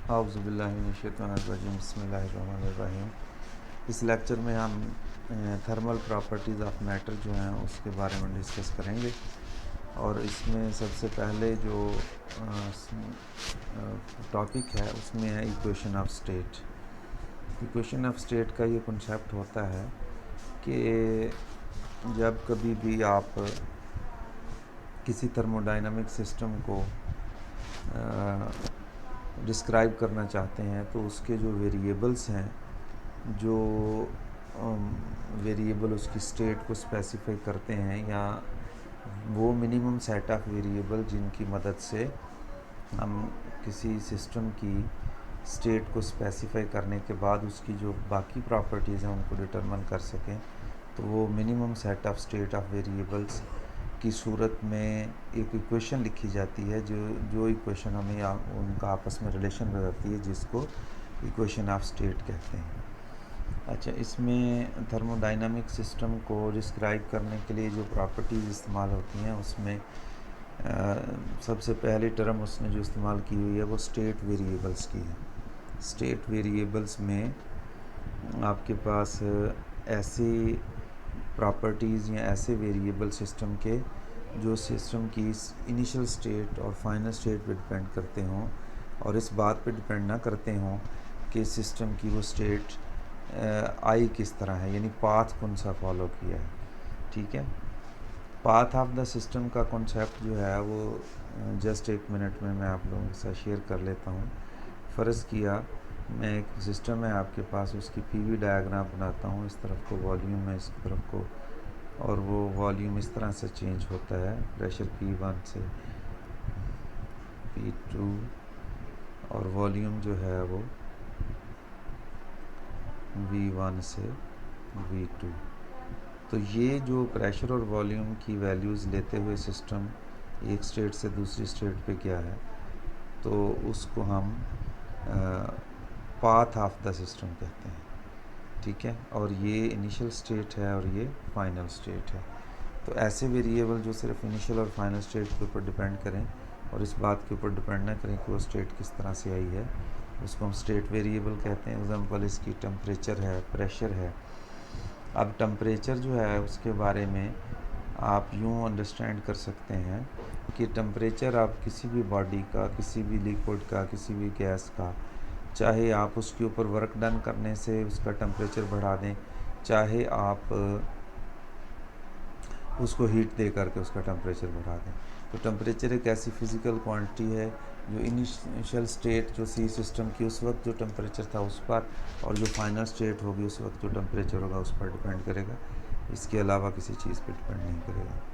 औज़ुबिल्लाहिमिनश्शैतानिर्रजीम बिस्मिल्लाहिर्रहमानिर्रहीम। इस लेक्चर में हम थर्मल प्रॉपर्टीज़ ऑफ मैटर जो हैं उसके बारे में डिस्कस करेंगे। और इसमें सबसे पहले जो टॉपिक है उसमें है equation of state. Equation of state का ये कॉन्सेप्ट होता है कि जब कभी भी आप किसी थर्मोडाइनमिक सिस्टम को डिस्क्राइब करना चाहते हैं तो उसके जो वेरिएबल्स हैं, जो वेरिएबल उसकी स्टेट को स्पेसिफाई करते हैं, या वो मिनिमम सेट ऑफ वेरिएबल जिनकी मदद से हम किसी सिस्टम की स्टेट को स्पेसिफाई करने के बाद उसकी जो बाकी प्रॉपर्टीज़ हैं उनको डिटरमिन कर सकें, तो वो minimum set of state of variables की सूरत में एक इक्वेशन लिखी जाती है, जो इक्वेशन हमें उनका आपस में रिलेशन बताती है, जिसको इक्वेशन ऑफ स्टेट कहते हैं। अच्छा, इसमें थर्मोडाइनमिक सिस्टम को डिस्क्राइब करने के लिए जो प्रॉपर्टीज़ इस्तेमाल होती हैं उसमें सबसे पहली टर्म उसने जो इस्तेमाल की हुई है वो स्टेट वेरिएबल्स की है। स्टेट वेरिएबल्स में आपके पास ऐसी प्रॉपर्टीज़ या ऐसे वेरिएबल सिस्टम के जो सिस्टम की इनिशियल स्टेट और फाइनल स्टेट पे डिपेंड करते हों, और इस बात पे डिपेंड ना करते हों कि सिस्टम की वो स्टेट आई किस तरह है, यानी पाथ कौन सा फॉलो किया है। ठीक है, पाथ ऑफ द सिस्टम का कॉन्सेप्ट जो है वो जस्ट एक मिनट में मैं आप लोगों के साथ शेयर कर लेता हूँ। फ़र्ज़ किया मैं एक सिस्टम है आपके पास, उसकी पीवी डायग्राम बनाता हूँ, इस तरफ को वॉल्यूम है, इस तरफ को, और वो वॉल्यूम इस तरह से चेंज होता है, प्रेशर P1 से P2, और वॉल्यूम जो है वो V1 से V2। तो ये जो प्रेशर और वॉल्यूम की वैल्यूज़ लेते हुए सिस्टम एक स्टेट से दूसरी स्टेट पे गया है, तो उसको हम पाथ ऑफ द सिस्टम कहते हैं। ठीक है, और ये इनिशियल स्टेट है और ये फाइनल स्टेट है। तो ऐसे वेरिएबल जो सिर्फ इनिशियल और फाइनल स्टेट के ऊपर डिपेंड करें और इस बात के ऊपर डिपेंड ना करें कि वो स्टेट किस तरह से आई है, उसको हम स्टेट वेरिएबल कहते हैं। एग्जांपल इसकी टेम्परेचर है, प्रेशर है। अब टेम्परेचर जो है उसके बारे में आप यूँ अंडरस्टैंड कर सकते हैं कि टेम्परेचर आप किसी भी बॉडी का, किसी भी लिक्विड का, किसी भी गैस का, चाहे आप उसके ऊपर वर्क डन करने से उसका टेम्परेचर बढ़ा दें, चाहे आप उसको हीट दे करके उसका टेम्परेचर बढ़ा दें, तो टेम्परेचर एक ऐसी फ़िज़िकल क्वांटिटी है जो इनिशियल स्टेट जो सी सिस्टम की उस वक्त जो टेम्परेचर था उस पर, और जो फाइनल स्टेट होगी उस वक्त जो टेम्परेचर होगा उस पर डिपेंड करेगा। इसके अलावा किसी चीज़ पर डिपेंड नहीं करेगा।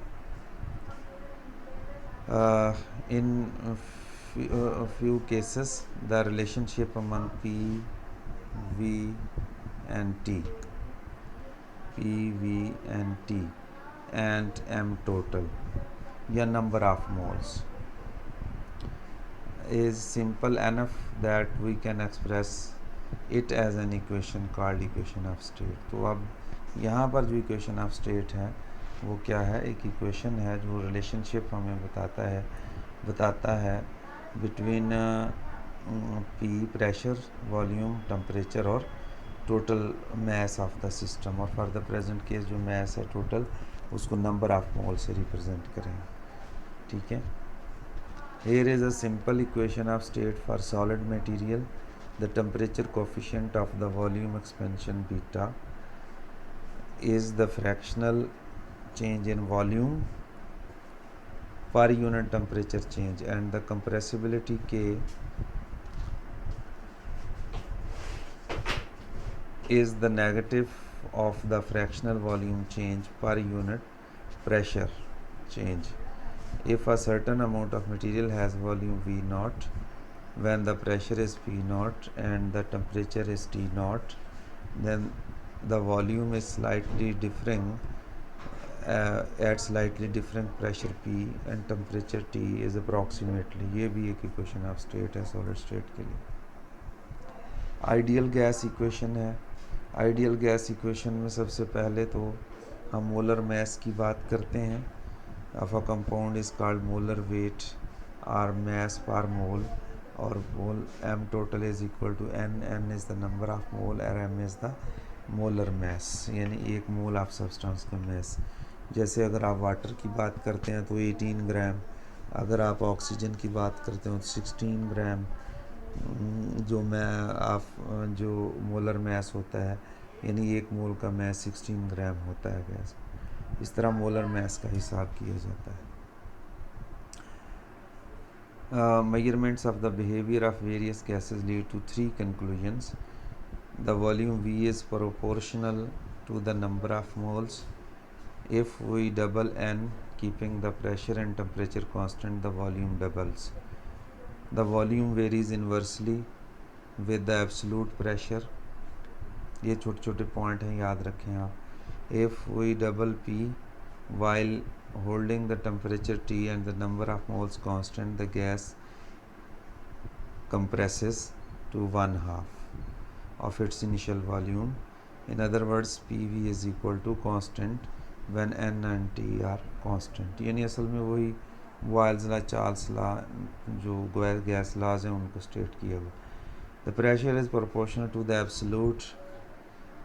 In a few cases, the relationship among P, V, and T, P, V, and T, and M total, या number of moles, is simple enough that we can express it as an equation called equation of state. तो अब यहाँ पर जो equation of state है वो क्या है? एक इक्वेशन है जो रिलेशनशिप हमें बताता है between P pressure, volume, temperature और total mass of the system. और फॉर द प्रेजेंट केस जो मैस है टोटल, उसको नंबर ऑफ मोल से रिप्रेजेंट करेंगे। ठीक है, here is a simple equation of state for solid material. The temperature coefficient of the volume expansion beta is the fractional change in volume per unit temperature change, and the compressibility K is the negative of the fractional volume change per unit pressure change. If a certain amount of material has volume V naught when the pressure is P naught and the temperature is T naught, then the volume is slightly differing at slightly different pressure P and temperature T is approximately, ये भी एक equation of state है solid state के लिए। Ideal gas equation है। Ideal gas equation में सबसे पहले तो हम मोलर मैस की बात करते हैं। Of a compound is called molar weight और मैस पर मोल। और मोल m total is equal to n is the number of mole और m is the molar mass, यानी एक मोल ऑफ सब्सटेंस का मैस। जैसे अगर आप वाटर की बात करते हैं तो 18 ग्राम, अगर आप ऑक्सीजन की बात करते हो तो 16 ग्राम, जो मोलर मैस होता है, यानी एक मोल का मैस 16 ग्राम होता है गैस। इस तरह मोलर मैस का हिसाब किया जाता है। Measurements of the behavior of various gases lead to three conclusions. The volume V is proportional to the number of moles. If we double N, keeping the pressure and temperature constant, the volume doubles. The volume varies inversely with the absolute pressure. ये छोटे छोटे point हैं, याद रखें आप। If we double P while holding the temperature T and the number of moles constant, the gas compresses to 1/2 of its initial volume. In other words, PV is equal to constant when N and T are constant. यानी असल में वही Boyle's law, Charles law, जो gas laws हैं उनको state किया हुआ। The pressure is proportional to the absolute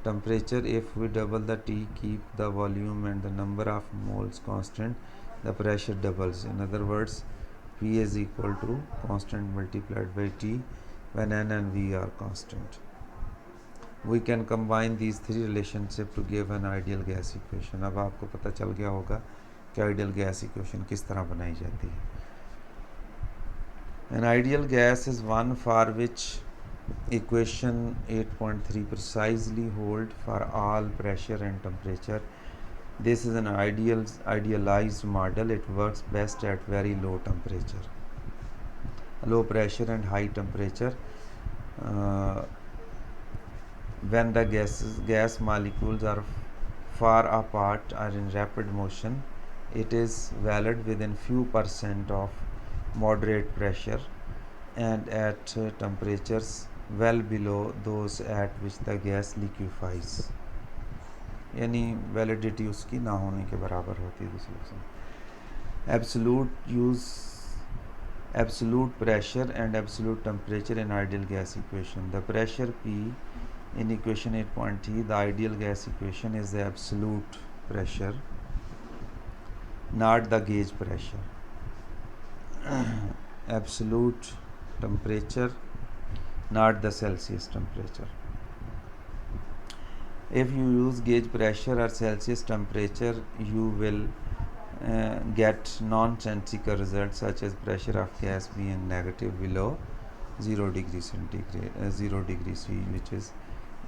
temperature. If we double the T, keep the volume and the number of moles constant, the pressure doubles. In other words, P is equal to constant multiplied by T when N and V are constant. We can combine these three relationships to give an ideal gas equation. अब आपको पता चल गया होगा कि ideal gas equation किस तरह बनाई जाती है। An ideal gas is one for which equation 8.3 precisely hold for all pressure and temperature. This is an idealized model. It works best at very low temperature, low pressure and high temperature. When the gas molecules are far apart or in rapid motion, it is valid within few percent of moderate pressure and at temperatures well below those at which the gas liquefies. यानी validity उसकी ना होने के बराबर होती है दूसरे से। absolute pressure and absolute temperature in ideal gas equation. The pressure P in equation 8.3, the ideal gas equation, is the absolute pressure, not the gauge pressure. Absolute temperature, not the Celsius temperature. If you use gauge pressure or Celsius temperature, you will get nonsensical results such as pressure of gas being negative below 0 degree centigrade, 0 degree C, which is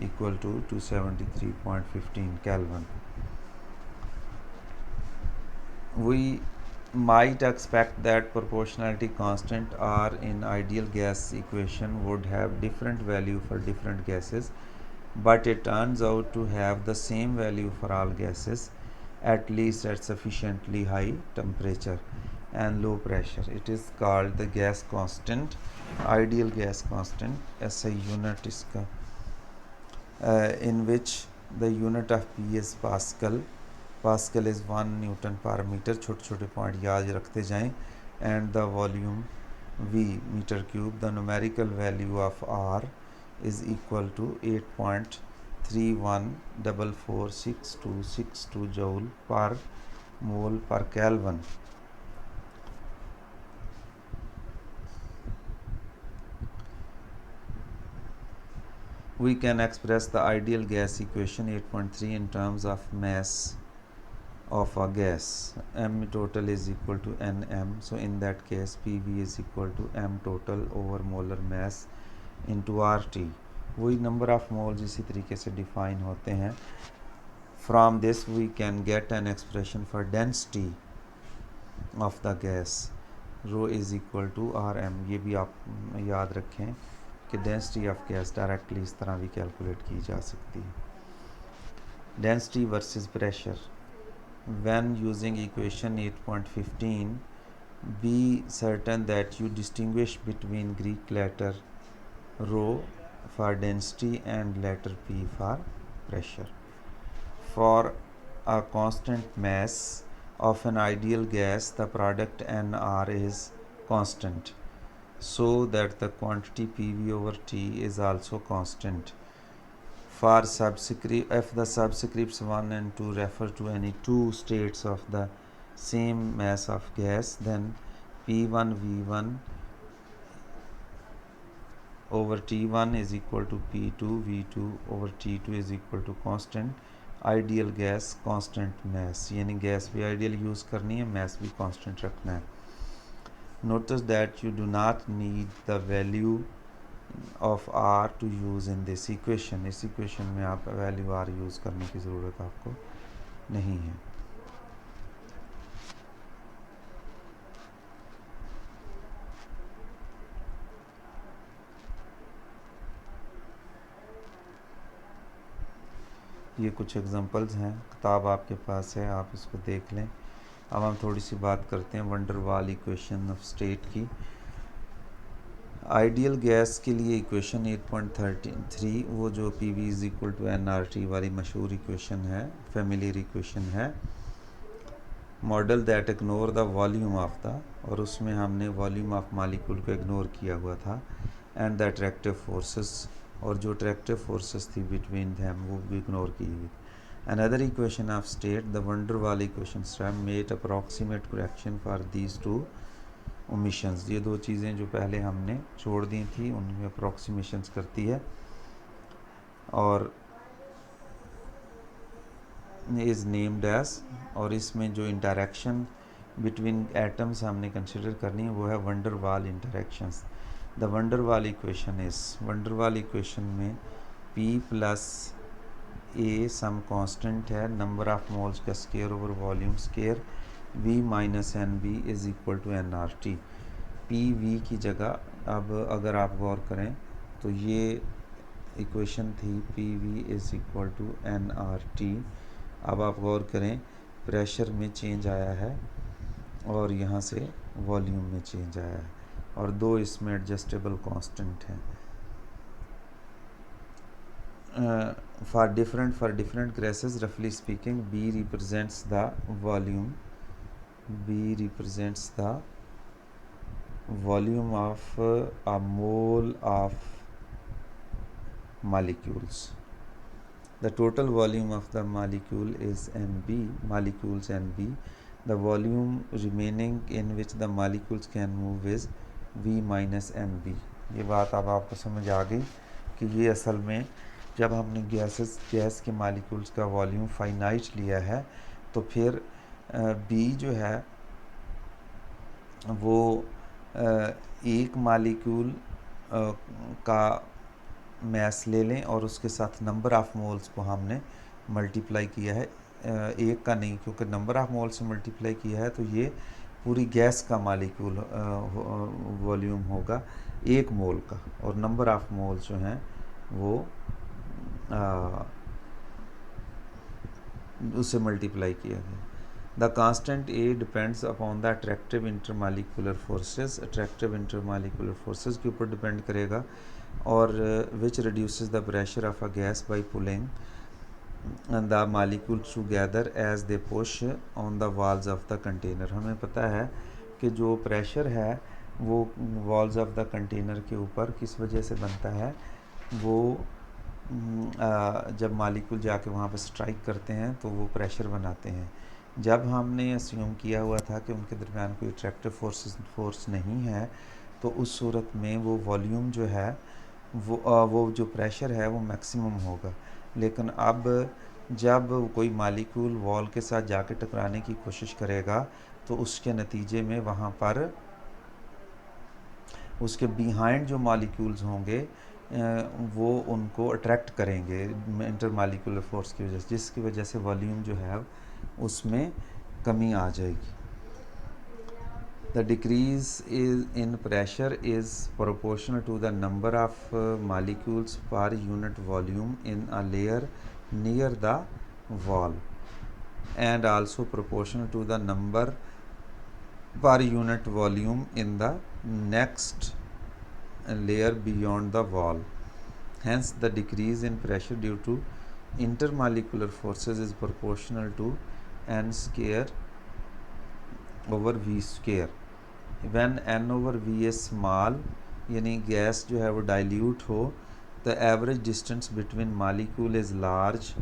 equal to 273.15 Kelvin. We might expect that proportionality constant R in ideal gas equation would have different value for different gases, but it turns out to have the same value for all gases, at least at sufficiently high temperature and low pressure. It is called the gas constant, ideal gas constant, SI unit इसका, in which the unit of P is Pascal. Pascal is 1 Newton per meter. छोटे छोटे point याद रखते जाएं। And the volume V meter cube. The numerical value of R is equal to 8.31446262 joule per mole per Kelvin. We can express the ideal gas equation 8.3 in terms of mass of a gas. M total is equal to Nm. So in that case, PV is equal to M total over molar mass into RT. वही number of moles इसी तरीके से define होते हैं। From this we can get an expression for density of the gas. Rho is equal to Rm. ये भी आप याद रखें कि density of gas directly इस तरह भी calculate की जा सकती है। Density versus pressure. When using equation 8.15, be certain that you distinguish between Greek letter rho for density and letter P for pressure. For a constant mass of an ideal gas, the product Nr is constant. so that the quantity PV over T is also constant. For subscript, if the subscripts 1 and 2 refer to any two states of the same mass of gas, then P1 V1 over T1 is equal to P2 V2 over T2 is equal to constant ideal gas constant mass, यानी gas भी ideal use करनी है, mass भी constant रखना है. Notice that you do not need the value of R to use in this equation. इस equation में आप वैल्यू आर यूज़ करने की ज़रूरत आपको नहीं है. ये कुछ एग्जांपल्स हैं, किताब आपके पास है, आप इसको देख लें. अब हम थोड़ी सी बात करते हैं van der Waals equation of state की. आइडियल गैस के लिए इक्वेशन 8.33 वो जो PV is equal to NRT वाली मशहूर इक्वेशन है, फेमिलियर इक्वेशन है. Model that ignore the volume of the, और उसमें हमने वॉल्यूम ऑफ मॉलिक्यूल को इग्नोर किया हुआ था, एंड द अट्रैक्टिव फोर्सेस, और जो अट्रैक्टिव फोर्सेस थी बिटवीन दैम वो भी इग्नोर की हुई. Another equation of state the van der Waals equation made approximate correction for these two omissions. ये दो चीज़ें जो पहले हमने छोड़ दी थी उनमें अप्रॉक्सीमेशंस करती है, और इज़ नेम्ड एज, और इसमें जो इंटरेक्शन बिटवीन एटम्स हमने कंसिडर करनी है वो है van der Waals interactions. The van der Waals equation is, van der Waals equation में P plus A some constant है, नंबर ऑफ मोल्स का square over volume square, V minus NB is equal to NRT. PV की जगह अब अगर आप गौर करें तो ये इक्वेशन थी PV is equal to NRT. अब आप गौर करें प्रेशर में चेंज आया है और यहाँ से वॉल्यूम में चेंज आया है, और दो इसमें एडजस्टेबल कांस्टेंट हैं. फॉर डिफरेंट गैसेस रफली speaking B represents the volume, B represents the volume of a mole of molecules. The total volume of the molecule is NB, molecules NB. The volume remaining in which the molecules can move is V minus NB. ये बात अब आपको समझ आ गई कि ये असल में जब हमने गैस के मालिक्यूल्स का वॉल्यूम फाइनाइट लिया है तो फिर B जो है वो एक मालिक्यूल का मैस ले लें और उसके साथ नंबर ऑफ़ मोल्स को हमने मल्टीप्लाई किया है, एक का नहीं, क्योंकि नंबर ऑफ़ मोल्स से मल्टीप्लाई किया है तो ये पूरी गैस का मालिक्यूल वॉल्यूम होगा एक मोल का, और नंबर ऑफ़ मोल्स जो हैं वो उससे मल्टीप्लाई किया गया. The constant A depends upon the attractive intermolecular forces, attractive intermolecular forces के ऊपर डिपेंड करेगा, और which reduces the pressure of a gas by pulling the molecules together as they push on the walls of the container. हमें पता है कि जो pressure है वो वॉल्स ऑफ द कंटेनर के ऊपर किस वजह से बनता है, वो जब मालिक्यूल जाके वहाँ पर स्ट्राइक करते हैं तो वो प्रेशर बनाते हैं. जब हमने अस्यूम किया हुआ था कि उनके दरमियान कोई अट्रैक्टिव फोर्स नहीं है तो उस सूरत में वो वॉल्यूम जो है वो जो प्रेशर है वो मैक्सिमम होगा. लेकिन अब जब कोई मालिक्यूल वॉल के साथ जाके टकराने की कोशिश करेगा तो उसके नतीजे में वहाँ पर उसके बिहाइंड जो मालिक्यूल्स होंगे वो उनको अट्रैक्ट करेंगे इंटरमालिकुलर फोर्स की वजह से, जिसकी वजह से वॉल्यूम जो है उसमें कमी आ जाएगी. The decrease in pressure is proportional to the number of molecules per unit volume in a layer near the wall, and also proportional to the number per unit volume in the next layer beyond the wall. Hence the decrease in pressure due to intermolecular forces is proportional to n square over v square. When n over v is small, यानी gas जो है वो dilute हो, the average distance between molecule is large,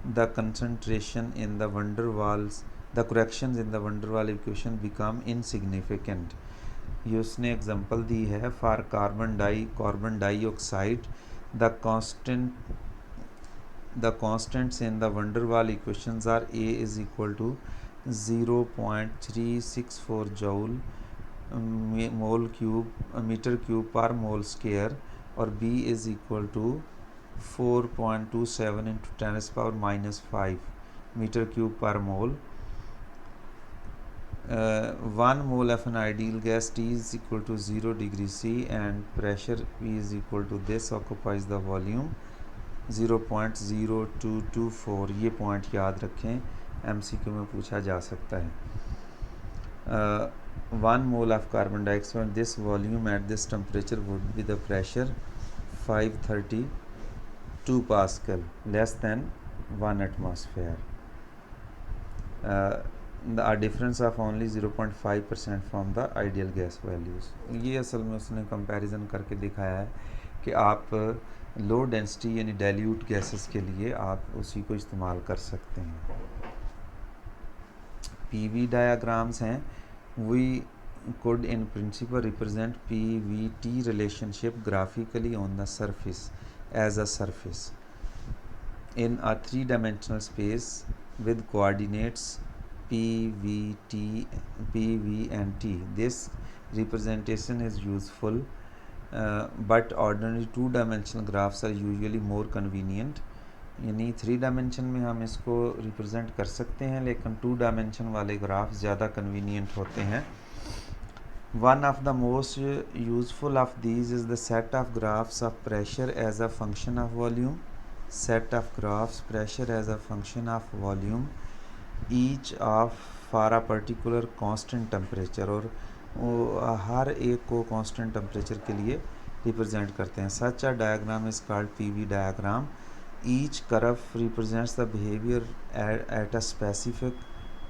the concentration in the van der Waals, the corrections in the van der Waal equation become insignificant. ये उसने example दी है for carbon dioxide, the constants in the van der Waal equations are A is equal to 0.364 joule meter cube per mole square, और B is equal to 4.27 into 10 to the power minus 5 meter cube per mole. 1 mole of an ideal gas T is equal to 0 degree C and pressure P is equal to this occupies the volume 0.0224। ये point याद रखें, MCQ में पूछा जा सकता है। 1 mole of carbon dioxide, this volume at this temperature would be the pressure 532 pascal, less than 1 atmosphere. The difference of only 0.5% from the ideal gas values। ये असल में उसने कंपैरिजन करके दिखाया है कि आप लो डेंसिटी यानी डाइल्यूट गैसेस के लिए आप उसी को इस्तेमाल कर सकते हैं। पीवी डायाग्राम्स हैं, we could in principle represent PVT relationship graphically on the surface as a surface in a three-dimensional space with coordinates PVT, PV and T. This representation is useful, but ordinary two-dimensional graphs are usually more convenient. यानी 3 dimension में हम इसको represent कर सकते हैं, लेकिन 2 dimension वाले graph ज़्यादा कन्वीनियंट होते हैं। One of the most useful of these is the set of graphs of pressure as a function of volume. Set of graphs pressure as a function of volume, each of for a particular constant temperature, और हर एक को constant temperature के लिए represent करते हैं। Such a diagram is called PV diagram. Each curve represents the behavior at a specific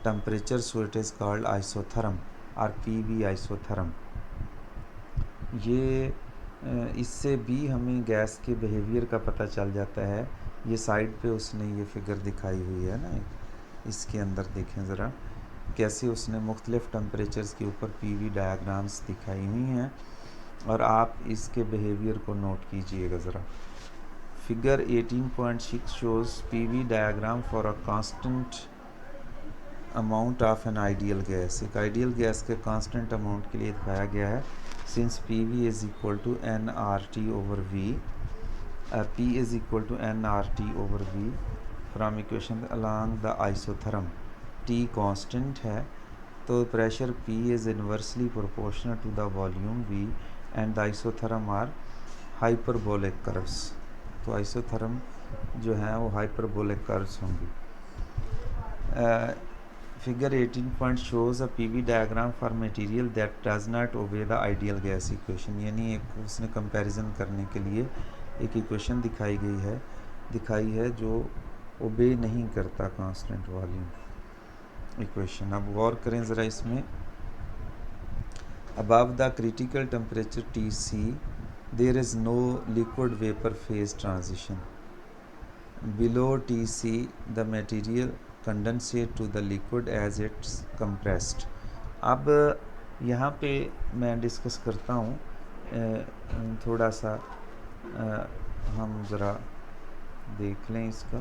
temperature, so it is called isotherm और PV isotherm। ये इससे भी हमें गैस के बिहेवियर का पता चल जाता है। ये साइड पे उसने ये फिगर दिखाई हुई है ना, इसके अंदर देखें ज़रा कैसे उसने मुख्तलिफ़ टेम्परेचर्स के ऊपर PV डायग्राम्स दिखाई हुई हैं, और आप इसके बिहेवियर को नोट कीजिएगा ज़रा। Figure 18.6 shows PV diagram for a constant amount of an ideal gas। एक आइडियल गैस के कांस्टेंट अमाउंट के लिए दिखाया गया है। Since PV is equal to nRT over V, P is equal to nRT over V from equation along the isotherm, T constant है, तो pressure P is inversely proportional to the volume V and the isotherm are hyperbolic curves। तो isotherm जो है वो hyperbolic curves होंगी। Figure 18 shows a PV diagram for material that does not obey the ideal gas equation। यानी एक उसने comparison करने के लिए एक इक्वेशन दिखाई है जो ओबे नहीं करता कांस्टेंट वॉल्यूम इक्वेशन। अब गौर करें ज़रा इसमें। above the critical temperature Tc there is no liquid vapor phase transition. Below Tc the material condensate to the liquid as it's compressed। अब यहाँ पे मैं डिस्कस करता हूँ थोड़ा सा, हम ज़रा देख लें इसका,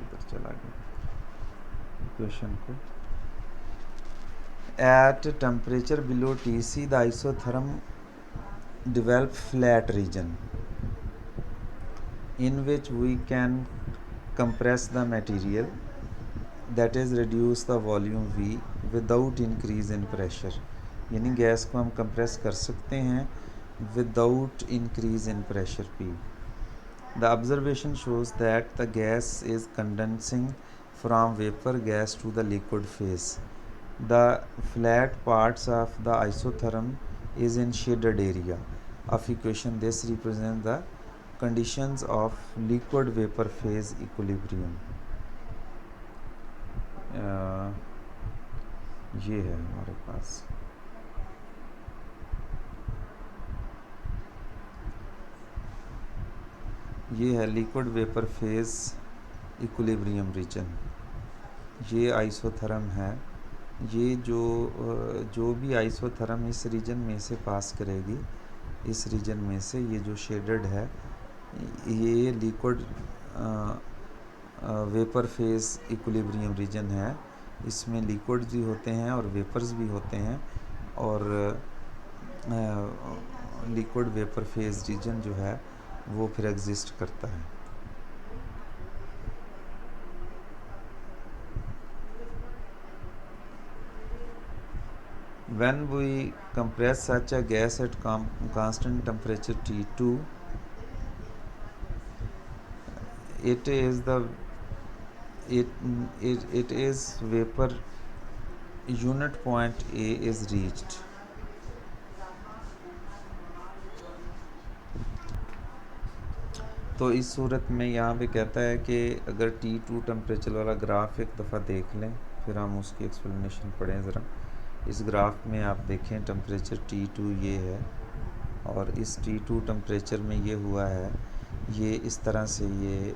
इधर चला गया क्वेश्चन को। At temperature below Tc, the isotherm develop flat region in which we can compress the material, that is reduce the volume V without increase in pressure। यानी गैस को हम कंप्रेस कर सकते हैं without increase in pressure P। The observation shows that the gas is condensing from vapor gas to the liquid phase। The flat parts of the isotherm is in shaded area of equation. This represents the conditions of liquid vapor phase equilibrium। ये है हमारे पास। ये है liquid vapour phase equilibrium region, ये isotherm है। ये जो भी आइसोथर्म इस रीजन में से पास करेगी, इस रीजन में से, ये जो शेडेड है, ये liquid vapour phase equilibrium region है। इसमें लिक्विड्स भी होते हैं और वेपर्स भी होते हैं, और लिक्विड वेपर फेज रीजन जो है वो फिर एग्जिस्ट करता है। When we compress such a gas at constant temperature T2, it is vapor unit point A is reached. तो इस सूरत में यहाँ पे कहता है कि अगर T2 टेम्परेचर वाला ग्राफ एक दफ़ा देख लें, फिर हम उसकी एक्सप्लेनेशन पढ़ें ज़रा। इस ग्राफ में आप देखें टेम्परेचर T2 ये है, और इस T2 टेम्परेचर में ये हुआ है, ये इस तरह से ये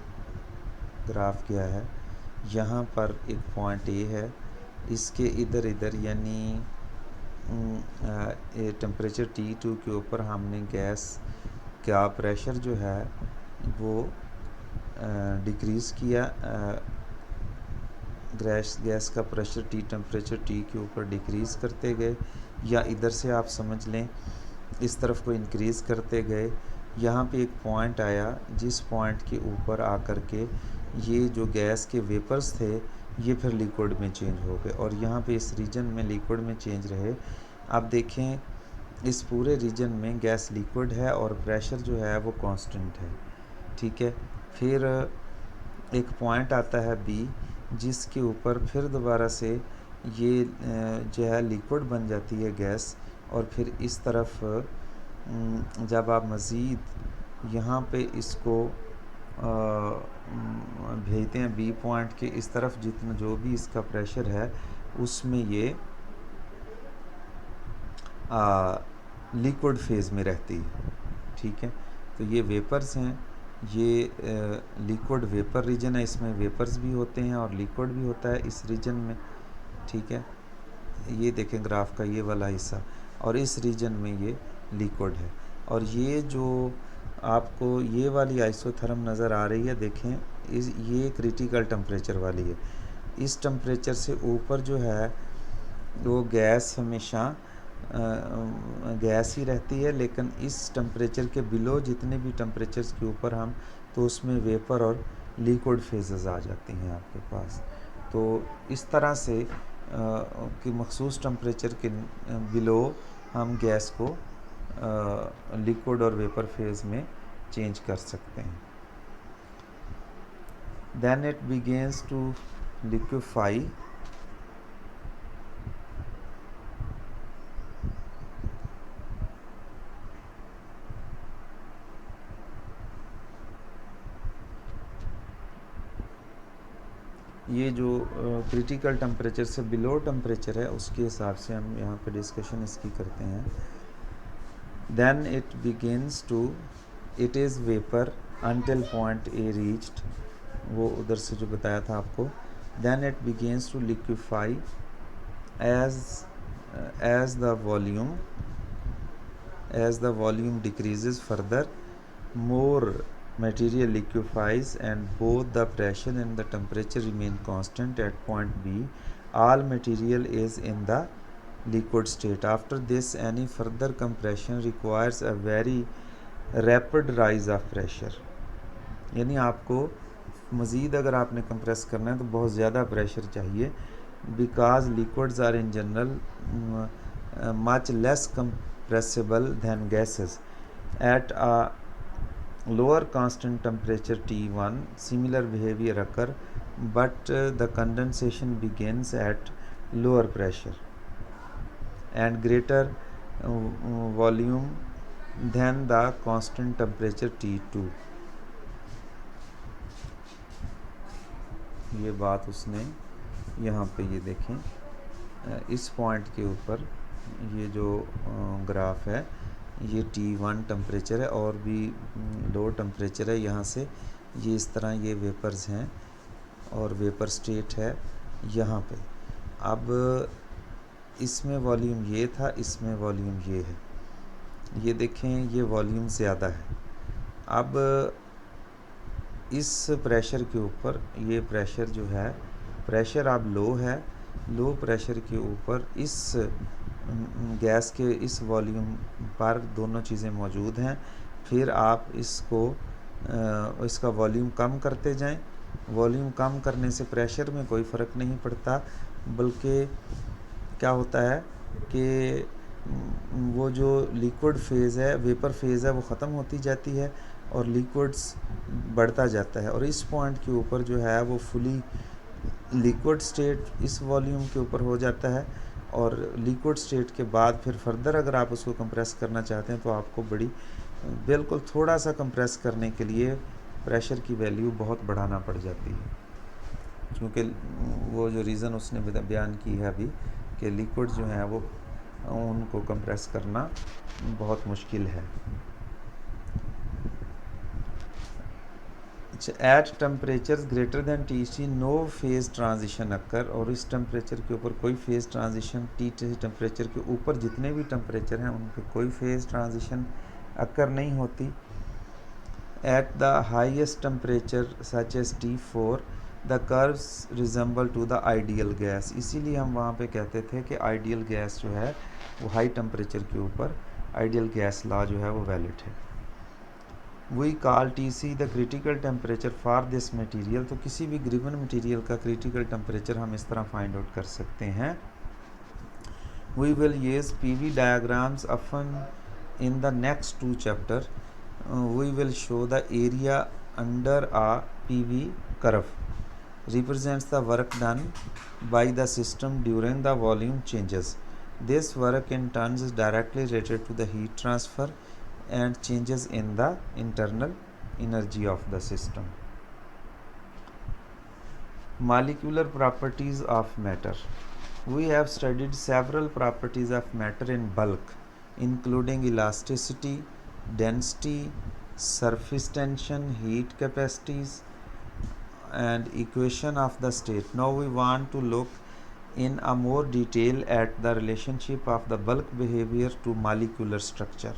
ग्राफ गया है। यहाँ पर एक पॉइंट A है, इसके इधर इधर यानी टेम्परेचर T2 के ऊपर हमने गैस का प्रेशर जो है वो डिक्रीज़ किया। गैस का प्रेशर टेम्परेचर T के ऊपर डिक्रीज़ करते गए, या इधर से आप समझ लें इस तरफ को इंक्रीज़ करते गए। यहाँ पे एक पॉइंट आया जिस पॉइंट के ऊपर आकर के ये जो गैस के वेपर्स थे ये फिर लिक्विड में चेंज हो गए, और यहाँ पे इस रीजन में लिक्विड में चेंज रहे। आप देखें इस पूरे रीजन में गैस लिक्विड है और प्रेशर जो है वो कांस्टेंट है, ठीक है। फिर एक पॉइंट आता है B जिसके ऊपर फिर दोबारा से ये जो है लिक्विड बन जाती है गैस, और फिर इस तरफ जब आप मज़ीद यहाँ पे इसको भेजते हैं B पॉइंट के इस तरफ, जितना जो भी इसका प्रेशर है उसमें ये लिक्विड फेज़ में रहती है, ठीक है। तो ये वेपर्स हैं, ये लिक्विड वेपर रीजन है, इसमें वेपर्स भी होते हैं और लिक्विड भी होता है इस रीजन में, ठीक है। ये देखें ग्राफ का ये वाला हिस्सा, और इस रीजन में ये लिक्विड है। और ये जो आपको ये वाली आइसोथर्म नज़र आ रही है, देखें ये क्रिटिकल टेम्परेचर वाली है। इस टेम्परेचर से ऊपर जो है वो गैस हमेशा गैस ही रहती है, लेकिन इस टेम्परेचर के बिलो जितने भी टेम्परेचर्स के ऊपर हम, तो उसमें वेपर और लिक्विड फेजेस आ जाती हैं आपके पास। तो इस तरह से कि मखसूस टेम्परेचर के बिलो हम गैस को लिक्विड और वेपर फेज़ में चेंज कर सकते हैं। Then it begins to liquefy. ये जो क्रिटिकल टेम्परेचर से बिलो टेम्परेचर है उसके हिसाब से हम यहाँ पे डिस्कशन इसकी करते हैं। Then it begins to, it is vapour until point A reached, वो उधर से जो बताया था आपको। Then it begins to liquefy as the volume decreases further, more material liquefies and both the pressure and the temperature remain constant at point B. All material is in the liquid state. After this, any further compression requires a very rapid rise of pressure. यानी आपको मज़ीद अगर आपने compress करना है तो बहुत ज़्यादा प्रेशर चाहिए, because liquids are in general much less compressible than gases. At a lower constant temperature T1, similar behavior occur, but the condensation begins at lower pressure and greater volume than the constant temperature T2. ये बात उसने यहाँ पे ये देखें इस point के ऊपर ये जो ग्राफ है ये T1 टेम्परेचर है और भी लो टेम्परेचर है। यहाँ से ये इस तरह ये वेपर्स हैं और वेपर स्टेट है यहाँ पे। अब इसमें वॉल्यूम ये था, इसमें वॉल्यूम ये है। ये देखें ये वॉल्यूम ज़्यादा है। अब इस प्रेशर के ऊपर ये प्रेशर जो है, प्रेशर अब लो है, लो प्रेशर के ऊपर इस गैस के इस वॉल्यूम पर दोनों चीज़ें मौजूद हैं। फिर आप इसको इसका वॉल्यूम कम करते जाएं। वॉल्यूम कम करने से प्रेशर में कोई फ़र्क नहीं पड़ता, बल्कि क्या होता है कि वो जो लिक्विड फेज़ है, वेपर फेज़ है, वो ख़त्म होती जाती है और लिक्विड्स बढ़ता जाता है। और इस पॉइंट के ऊपर जो है वो फुली लिक्विड स्टेट इस वॉल्यूम के ऊपर हो जाता है। और लिक्विड स्टेट के बाद फिर फर्दर अगर आप उसको कंप्रेस करना चाहते हैं तो आपको बिल्कुल थोड़ा सा कंप्रेस करने के लिए प्रेशर की वैल्यू बहुत बढ़ाना पड़ जाती है, क्योंकि वो जो रीज़न उसने बयान की है अभी कि लिक्विड जो हैं वो उनको कंप्रेस करना बहुत मुश्किल है। At temperature greater than TC no phase transition occur. और इस टेम्परेचर के ऊपर कोई फेज़ ट्रांजिशन, TC टेम्परेचर के ऊपर जितने भी टेम्परेचर हैं उन पर कोई फेज़ ट्रांजिशन अक्कर नहीं होती। At the highest temperature such as T4 the curves resemble to the ideal gas. इसीलिए हम वहाँ पे कहते थे कि आइडियल गैस जो है वो हाई टेम्परेचर के ऊपर आइडियल गैस लॉ जो है वो वैलिड है। We call TC the critical temperature for this material. तो किसी भी गिवन मटेरियल का क्रिटिकल टेम्परेचर हम इस तरह फाइंड आउट कर सकते हैं। We will use PV diagrams often in the next two chapter. We will show the area under a PV curve represents the work done by the system during the volume changes. This work in turn is directly related to the heat transfer and changes in the internal energy of the system. Molecular properties of matter. We have studied several properties of matter in bulk, including elasticity, density, surface tension, heat capacities, and equation of the state. Now we want to look in a more detail at the relationship of the bulk behavior to molecular structure.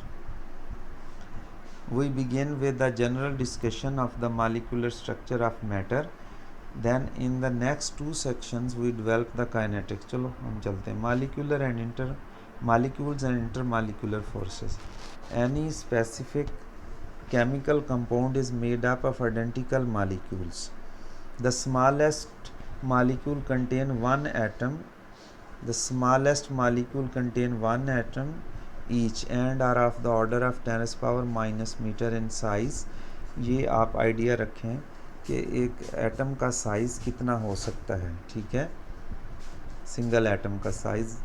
We begin with the general discussion of the molecular structure of matter. Then in the next two sections we develop the kinetics. चलो हम चलते हैं। Molecular and molecules and intermolecular forces. Any specific chemical compound is made up of identical molecules. The smallest molecule contain one atom. The smallest molecule contain one atom each and are of the order of 10⁻⁻ meter in size. ये आप idea रखें कि एक atom का size कितना हो सकता है, ठीक है। सिंगल एटम का साइज़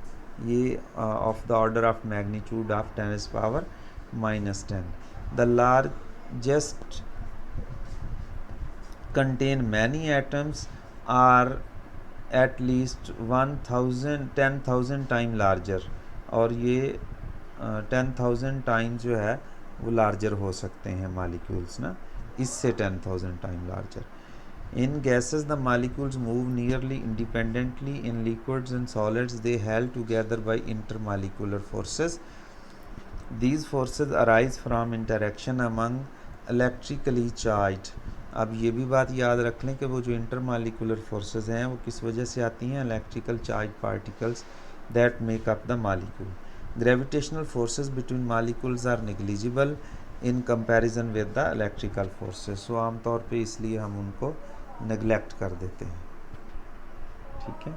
ये of the order of magnitude of 10⁻⁻10. The largest contain many atoms are at least 10,000 time larger. और ये 10,000 टाइम्स जो है वो लार्जर हो सकते हैं मॉलिक्यूल्स ना, इससे 10,000 time larger. In gases the molecules move nearly independently. In liquids and solids they held together by intermolecular forces. These forces arise from interaction among electrically charged. अब ये भी बात याद रख लें कि वो जो इंटरमॉलिक्यूलर फोर्सेस हैं वो किस वजह से आती हैं, electrical charge particles that make up the molecule. Gravitational forces between molecules are negligible in comparison with the electrical forces. So आमतौर पे इसलिए हम उनको नेग्लेक्ट कर देते हैं, ठीक है।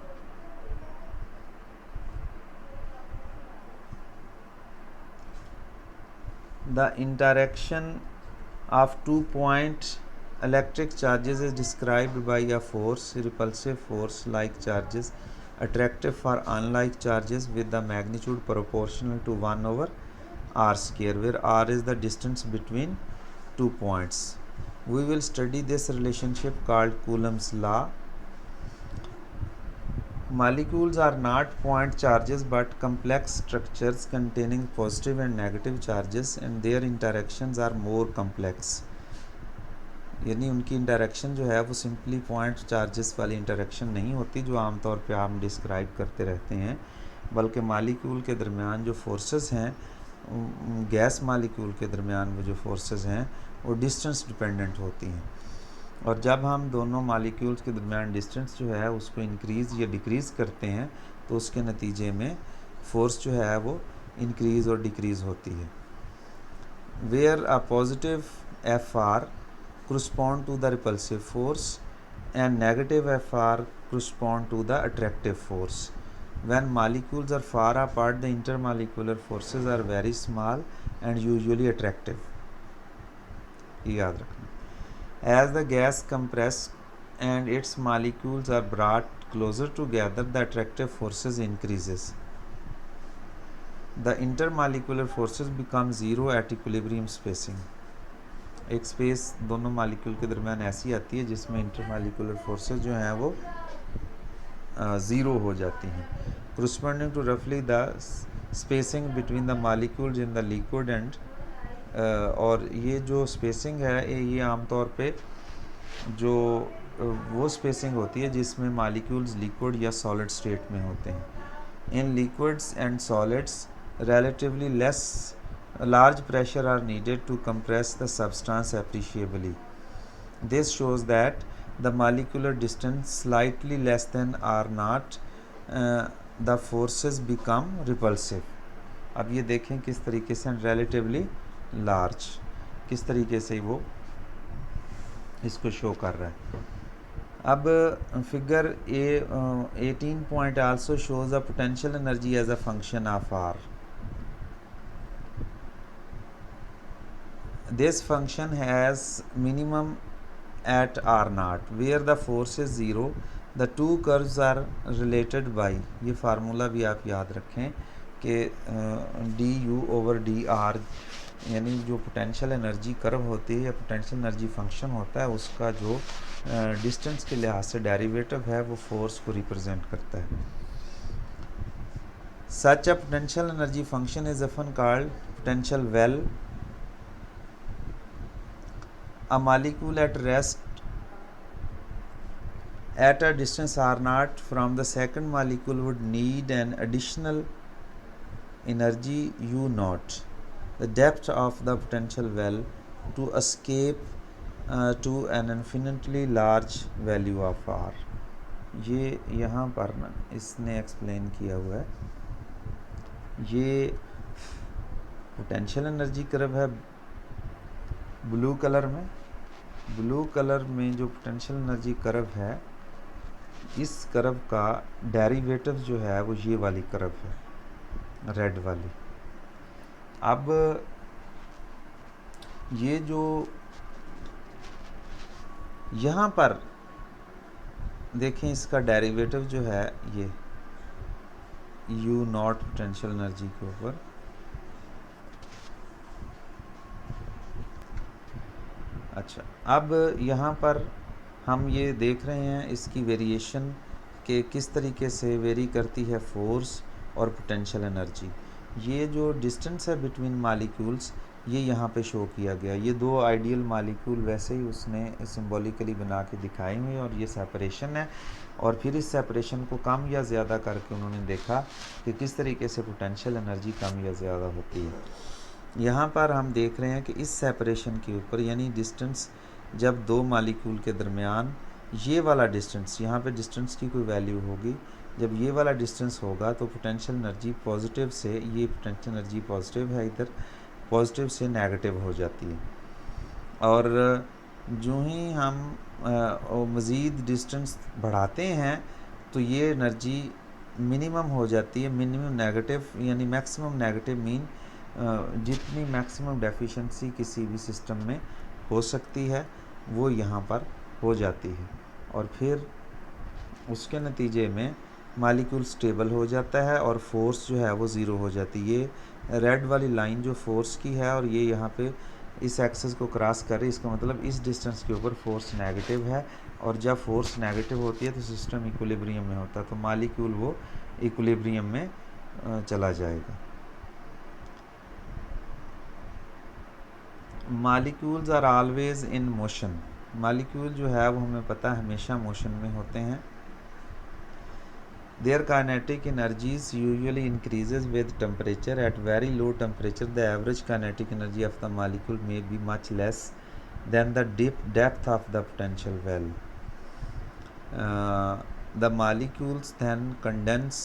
The interaction of 2-point electric charges is described by a force, repulsive force like charges, attractive for unlike charges with the magnitude proportional to 1/r square, where r is the distance between 2 points. We will study this relationship called Coulomb's law. Molecules are not point charges but complex structures containing positive and negative charges and their interactions are more complex. यानी उनकी interaction जो है वो simply point charges वाली interaction नहीं होती जो आमतौर पे हम डिस्क्राइब करते रहते हैं, बल्कि मालिक्यूल के दरमियान जो फोर्सेस हैं, गैस मालिक्यूल के दरमियान वो जो फोर्सेस हैं वो डिस्टेंस डिपेंडेंट होती हैं। और जब हम दोनों मालिक्यूल्स के दरमियान डिस्टेंस जो है उसको इंक्रीज़ या डिक्रीज़ करते हैं तो उसके नतीजे में फ़ोर्स जो है वो इंक्रीज़ और डिक्रीज़ होती है। Where a positive F R correspond to the repulsive force and negative FR correspond to the attractive force. When molecules are far apart, the intermolecular forces are very small and usually attractive. याद रखना. As the gas compress and its molecules are brought closer together, the attractive forces increases. The intermolecular forces become zero at equilibrium spacing. एक space दोनों molecule के दरमियान ऐसी आती है जिसमें इंटरमालिक्यूलर फोर्सेस जो हैं वो ज़ीरो हो जाती हैं, corresponding to roughly the spacing between the molecules in the liquid and और ये जो स्पेसिंग है ये आमतौर पे जो वो स्पेसिंग होती है जिसमें मालिक्यूल्स लिक्विड या सॉलिड स्टेट में होते हैं. In liquids and solids relatively less large pressure are needed to compress the substance appreciably. This shows that the molecular distance slightly less than r0 the forces become repulsive. अब ये देखें किस तरीके से relatively large किस तरीके से वो इसको शो कर रहा है. अब figure 18 point also shows the potential energy as a function of r. This function has minimum at r0 where the force is 0. The two curves are related by, ये फार्मूला भी आप याद रखें कि du over dr यानी जो potential energy curve होती है या पोटेंशियल एनर्जी फंक्शन होता है उसका जो डिस्टेंस के लिहाज से डेरिवेटिव है वो फोर्स को रिप्रेजेंट करता है. Such a potential energy function is often called potential well. A molecule at rest at a distance r0 from the second molecule would need an additional energy u0, the depth of the potential well, to escape to an infinitely large value of r. ये यहाँ पर ना इसने explain किया हुआ है. ये potential energy curve है ब्लू कलर में जो पोटेंशियल एनर्जी कर्व है इस कर्व का डेरिवेटिव जो है वो ये वाली कर्व है रेड वाली. अब ये जो यहाँ पर देखें इसका डेरिवेटिव जो है ये u0 पोटेंशियल एनर्जी के ऊपर अच्छा. अब यहाँ पर हम ये देख रहे हैं इसकी वेरिएशन के किस तरीके से वेरी करती है फोर्स और पोटेंशियल एनर्जी. ये जो डिस्टेंस है बिटवीन मालिक्यूल्स ये यहाँ पे शो किया गया. ये दो आइडियल मालिक्यूल वैसे ही उसने सिंबॉलिकली बना के दिखाई हुई और ये सेपरेशन है और फिर इस सेपरेशन को कम या ज़्यादा करके उन्होंने देखा कि किस तरीके से पोटेंशियल एनर्जी कम या ज़्यादा होती है. यहाँ पर हम देख रहे हैं कि इस सेपरेशन के ऊपर यानी डिस्टेंस जब दो मालिक्यूल के दरमियान ये वाला डिस्टेंस यहाँ पे डिस्टेंस की कोई वैल्यू होगी, जब ये वाला डिस्टेंस होगा तो पोटेंशियल एनर्जी पॉजिटिव से ये पोटेंशियल एनर्जी पॉजिटिव है इधर पॉजिटिव से नेगेटिव हो जाती है. और जो ही हम मज़ीद डिस्टेंस बढ़ाते हैं तो ये एनर्जी मिनिमम हो जाती है. मिनिमम नेगेटिव यानी मैक्सिमम नेगेटिव मीन जितनी मैक्सिमम डेफिशिएंसी किसी भी सिस्टम में हो सकती है वो यहाँ पर हो जाती है और फिर उसके नतीजे में मालिक्यूल स्टेबल हो जाता है और फोर्स जो है वो ज़ीरो हो जाती है. ये रेड वाली लाइन जो फोर्स की है और ये यहाँ पे इस एक्सेस को क्रॉस कर रही है, इसका मतलब इस डिस्टेंस के ऊपर फोर्स नेगेटिव है और जब फोर्स नेगेटिव होती है तो सिस्टम इक्विलिब्रियम में होता है, तो मॉलिक्यूल वो इक्विलिब्रियम में चला जाएगा। Molecules are always in motion. Molecule जो है वो हमें पता है हमेशा मोशन में होते हैं। Their kinetic energies usually increases with temperature. At very low temperature, the average kinetic energy of the molecule may be much less than the depth of the potential well. The molecules then condense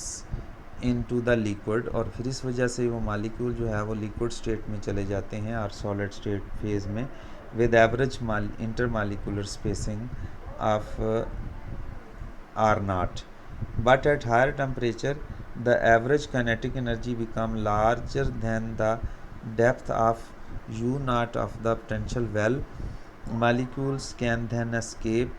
into the liquid, और फिर इस वजह से वो molecule जो है वो liquid state में चले जाते हैं और solid state phase में with average intermolecular spacing of R0. But at higher temperature, the average kinetic energy become larger than the depth of U0 of the potential well. Molecules can then escape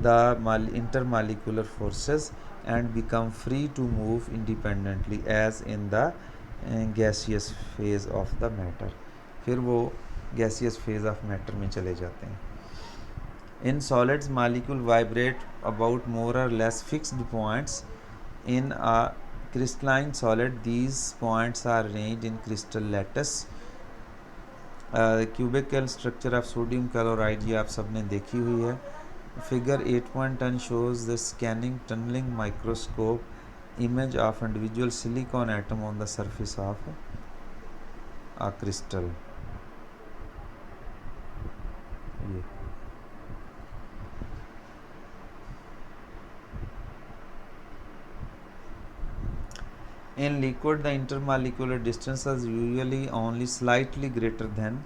the intermolecular forces and become free to move independently as in the gaseous phase of the matter. फिर वो gaseous phase of matter में चले जाते हैं। In solids, molecule vibrate about more or less fixed points. In a crystalline solid, these points are arranged in crystal lattice. Cubical structure of sodium chloride ये आप सबने देखी हुई है। Figure 8.10 shows the scanning tunneling microscope image of individual silicon atom on the surface of a crystal. ये In liquid, the intermolecular distance is usually only slightly greater than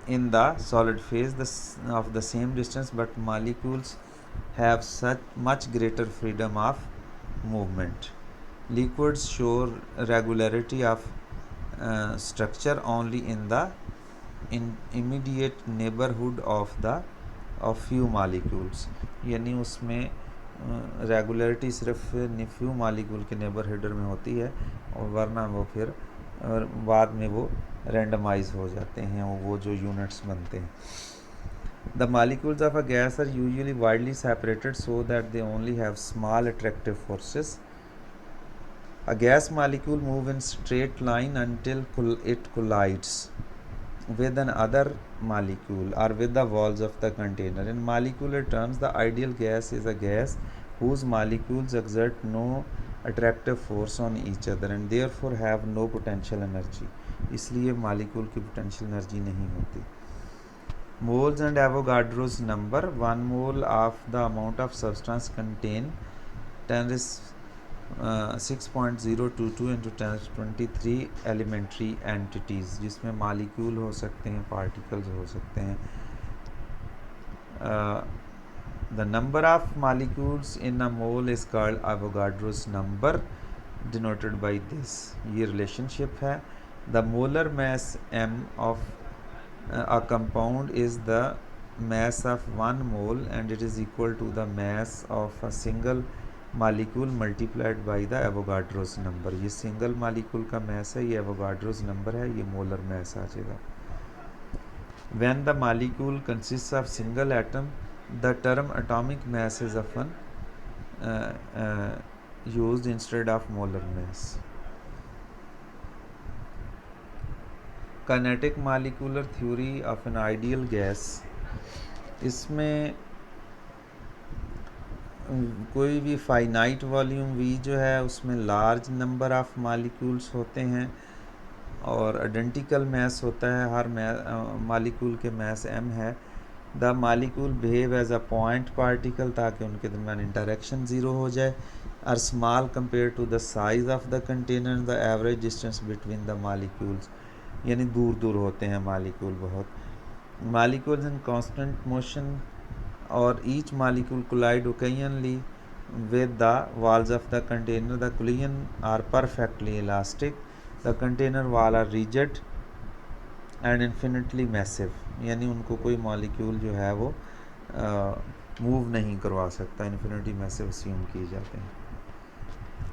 in the solid phase of the same distance, but molecules have such much greater freedom of movement. Liquids show regularity of structure only in the immediate neighborhood of few molecules, यानी उसमें regularity सिर्फ few molecule के neighbourhood में होती है, और वरना वो फिर बाद में वो रेंडमाइज हो जाते हैं, वो जो यूनिट्स बनते हैं। The molecules of a gas are usually widely separated so that they only have small attractive forces. A gas molecule move in straight line until it collides with an other molecule or with the walls of the container. In molecular terms, the ideal gas is a gas whose molecules exert no attractive force on each other and therefore have no potential energy. इसलिए molecule की potential energy नहीं होती। Moles and Avogadro's number. 1 mole of the amount of substance contain 6.022 into 1023 elementary entities, जिसमें molecule हो सकते हैं, particles हो सकते हैं। The number of molecules in a mole is called Avogadro's number, denoted by this. ये relationship है। The molar mass m of a compound is the mass of 1 mole and it is equal to the mass of a single molecule multiplied by the Avogadro's number. ये single molecule का mess है, ये Avogadro's number है, ये molar mass आ जाएगा। When the molecule consist of single atom the term atomic mass is often used instead of molar mass. Kinetic molecular theory of an ideal gas. इसमें कोई भी finite volume we जो है उसमें large number of molecules होते हैं और identical mass होता है, हर मॉलिक्यूल के मैस m है। The molecule behave as a point particle ताकि उनके दरमियान इंटरेक्शन ज़ीरो हो जाए, और small compare to the size of the container the average distance between the molecules, यानी दूर दूर होते हैं मॉलिक्यूल बहुत। मॉलिक्यूल्स इन कांस्टेंट मोशन और each molecule collide occasionally with the walls of the container. The collision are perfectly elastic. The container wall are rigid and infinitely massive, यानी उनको कोई मॉलिक्यूल जो है वो मूव नहीं करवा सकता, इन्फिनिटी मैसिव अस्यूम किए जाते हैं।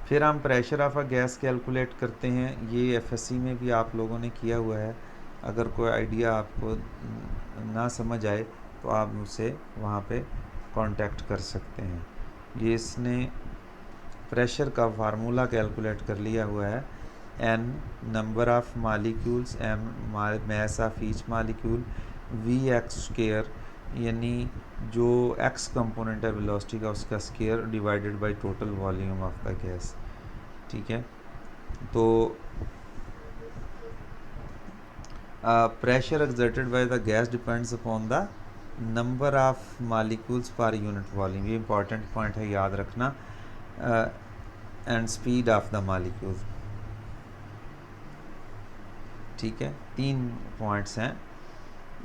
फिर हम pressure of a gas calculate करते हैं। ये एफएससी में भी आप लोगों ने किया हुआ है। अगर कोई आइडिया आपको ना समझ आए तो आप उसे वहाँ पे कांटेक्ट कर सकते हैं। ये इसने प्रेशर का फार्मूला कैलकुलेट कर लिया हुआ है, n number of molecules, m mass of each molecule, v x square यानी जो x कंपोनेंट है वेलोसिटी का उसका square divided by total volume of the gas. ठीक है, तो pressure exerted by the gas depends upon the number of molecules per unit volume, ये important point है, याद रखना, and speed of the molecules। ठीक है, 3 पॉइंट्स हैं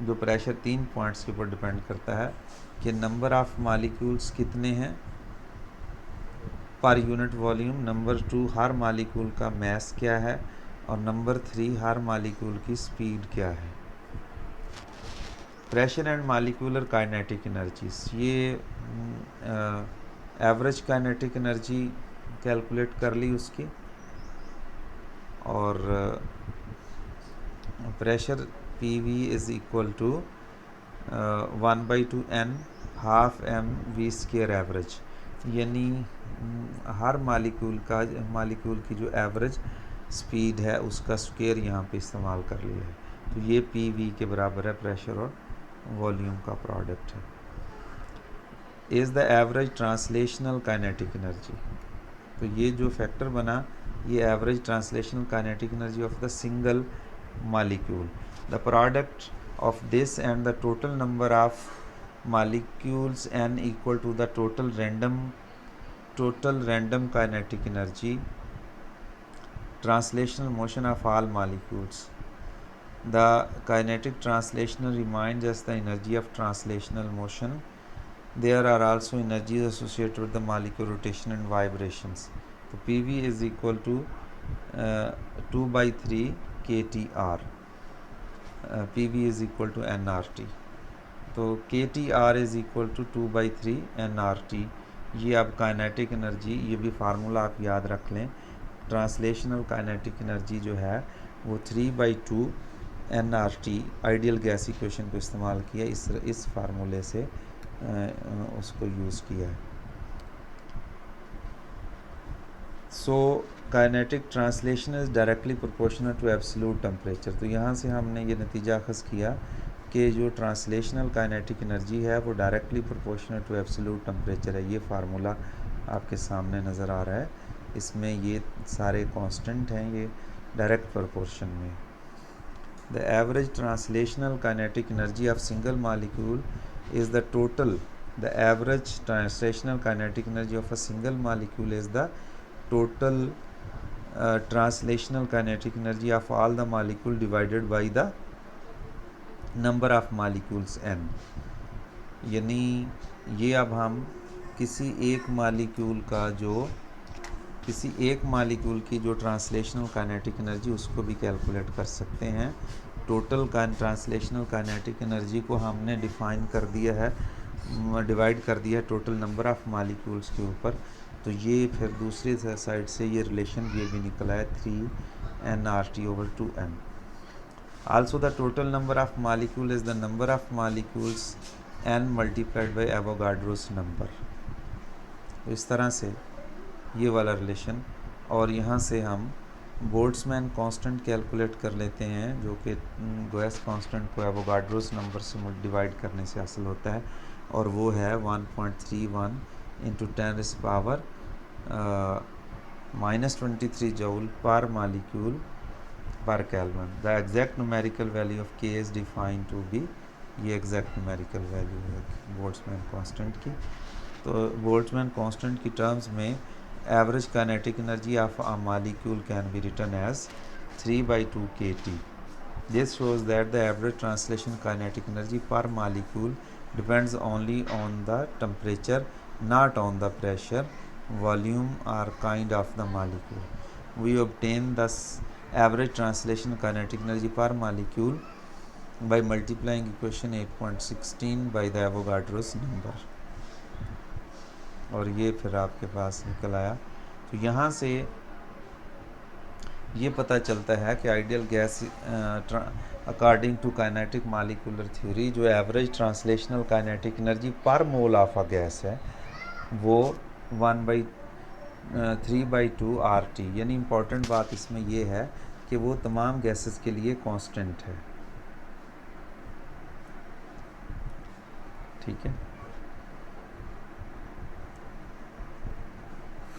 जो प्रेशर 3 पॉइंट्स के ऊपर डिपेंड करता है कि नंबर ऑफ मॉलिक्यूल्स कितने हैं पर यूनिट वॉल्यूम, नंबर 2 हर मॉलिक्यूल का मास क्या है, और नंबर 3 हर मॉलिक्यूल की स्पीड क्या है। Pressure and molecular kinetic energies, ये एवरेज काइनेटिक एनर्जी कैलकुलेट कर ली उसकी, और pressure P V is equal to 1/2 n half m v square average, यानी हर मालिक्यूल की जो एवरेज स्पीड है उसका स्क्वायर यहाँ पे इस्तेमाल कर लिया है। तो ये पी वी के बराबर है, प्रेशर और वॉल्यूम का प्रोडक्ट है। Is the average translational kinetic energy, तो ये जो फैक्टर बना ये average translational kinetic energy of the single molecule, the product of this and the total number of molecules n equal to the total random kinetic energy, translational motion of all molecules। The kinetic translational reminds us the energy of translational motion। There are also energies associated with the molecule rotation and vibrations। तो PV is equal to 2/3 kTr, PV is equal to nRT। तो KTR is equal to 2/3 nRT। ये अब kinetic energy, ये भी formula आप याद रख लें। ट्रांसलेशनल काइनेटिक एनर्जी जो है वो 3/2 nRT आइडियल गैस इक्वेशन को इस्तेमाल किया, इस फार्मूले से उसको यूज़ किया है। So kinetic translation is directly proportional to absolute temperature. तो यहाँ से हमने ये नतीजा अखज़ किया कि जो ट्रांसलेशनल काइनेटिक एनर्जी है वो directly proportional to absolute temperature है। ये फार्मूला आपके सामने नज़र आ रहा है, इसमें ये सारे कांस्टेंट हैं, ये डायरेक्ट प्रोपोर्शन में। The average translational kinetic energy of single molecule is the total, the average translational kinetic energy of a single molecule is the total translational kinetic energy of all the molecule divided by the number of molecules n। यानी ये अब हम किसी एक molecule की जो translational kinetic energy उसको भी कैलकुलेट कर सकते हैं। टोटल ट्रांसलेशनल काइनेटिक एनर्जी को हमने डिफाइन कर दिया है, डिवाइड कर दिया है टोटल नंबर ऑफ मालिक्यूल्स के ऊपर। तो ये फिर दूसरी साइड से ये रिलेशन ये भी निकला है 3 nRT/2n। Also the total number of molecule is the number of molecules n multiplied by Avogadro's number. तो इस तरह से ये वाला रिलेशन, और यहाँ से हम बोल्ट्जमैन कांस्टेंट कैलकुलेट कर लेते हैं जो कि गैस कांस्टेंट को एवोगाड्रोस नंबर से डिवाइड करने से हासिल होता है, और वो है 1.31 into 10⁻³ -23 joule per molecule per kelvin. The exact numerical value of K is defined to be, ये एग्जैक्ट न्यूमेरिकल वैल्यू है बोल्ट्जमैन कांस्टेंट की। तो बोल्ट्जमैन कांस्टेंट की टर्म्स में average kinetic energy of a molecule can be written as 3/2 kT। This shows that the average translation kinetic energy per molecule depends only on the temperature, not on the pressure, volume or kind of the molecule। We obtain thus average translation kinetic energy per molecule by multiplying equation 8.16 by the Avogadro's number। और ये फिर आपके पास निकल आया। तो यहाँ से ये पता चलता है कि ideal gas according to kinetic molecular theory जो average translational kinetic energy per mole of a gas है वो 1/3/2 RT, यानी इम्पॉर्टेंट बात इसमें ये है कि वो तमाम गैसेस के लिए कांस्टेंट है। ठीक है।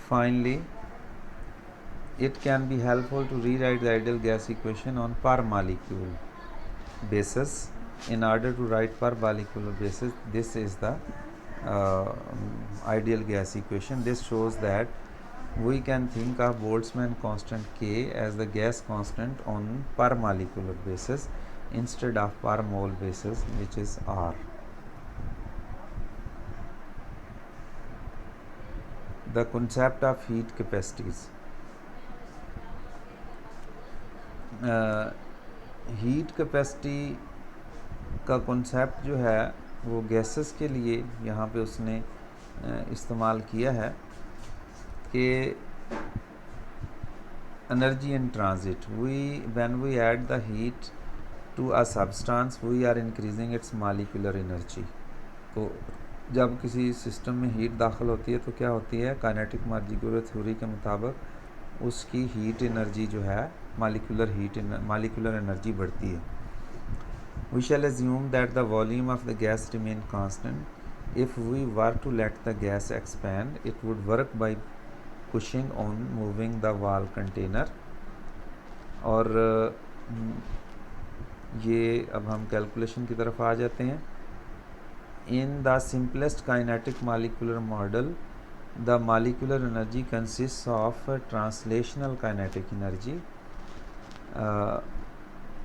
Finally it can be helpful to rewrite the ideal gas equation on per molecule basis. In order to write per molecule basis, this is the ideal gas equation. This shows that we can think of Boltzmann constant K as the gas constant on per molecular basis instead of per mole basis, which is R. The concept of heat capacities. Heat capacity का concept जो है वो gases के लिए यहाँ पे उसने इस्तेमाल किया है कि energy in transit when we add the heat to a substance we are increasing its molecular energy. तो जब किसी सिस्टम में हीट दाखिल होती है तो क्या होती है, काइनेटिक मॉलिक्यूलर थ्योरी के मुताबिक उसकी हीट एनर्जी जो है मॉलिक्यूलर एनर्जी बढ़ती है। We shall assume that the volume of the gas remain constant. If we were to let the gas expand, it would work by pushing on moving the wall container. और ये अब हम calculation की तरफ आ जाते हैं। In the simplest kinetic molecular model, the molecular energy consists of translational kinetic energy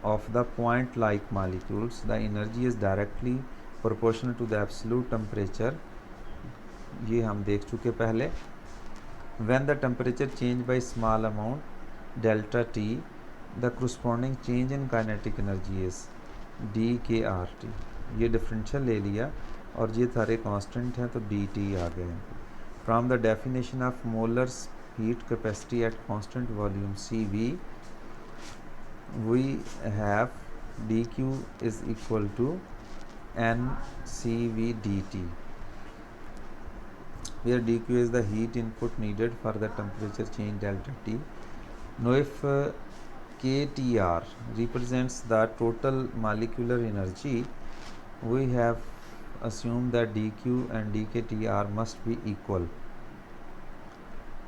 of the point-like molecules. The energy is directly proportional to the absolute temperature. ये हम देख चुके पहले। When the temperature change by small amount delta T, the corresponding change in kinetic energy is dkRT. ये differential ले लिया और ये सारे कांस्टेंट हैं तो dt आ गए। From the definition of molar heat capacity at constant volume CV, we have dq is equal to ncv dt, where dq is the heat input needed for the temperature change delta T. Now if KTR represents the total molecular energy, we have assumed that dq and dkTR must be equal.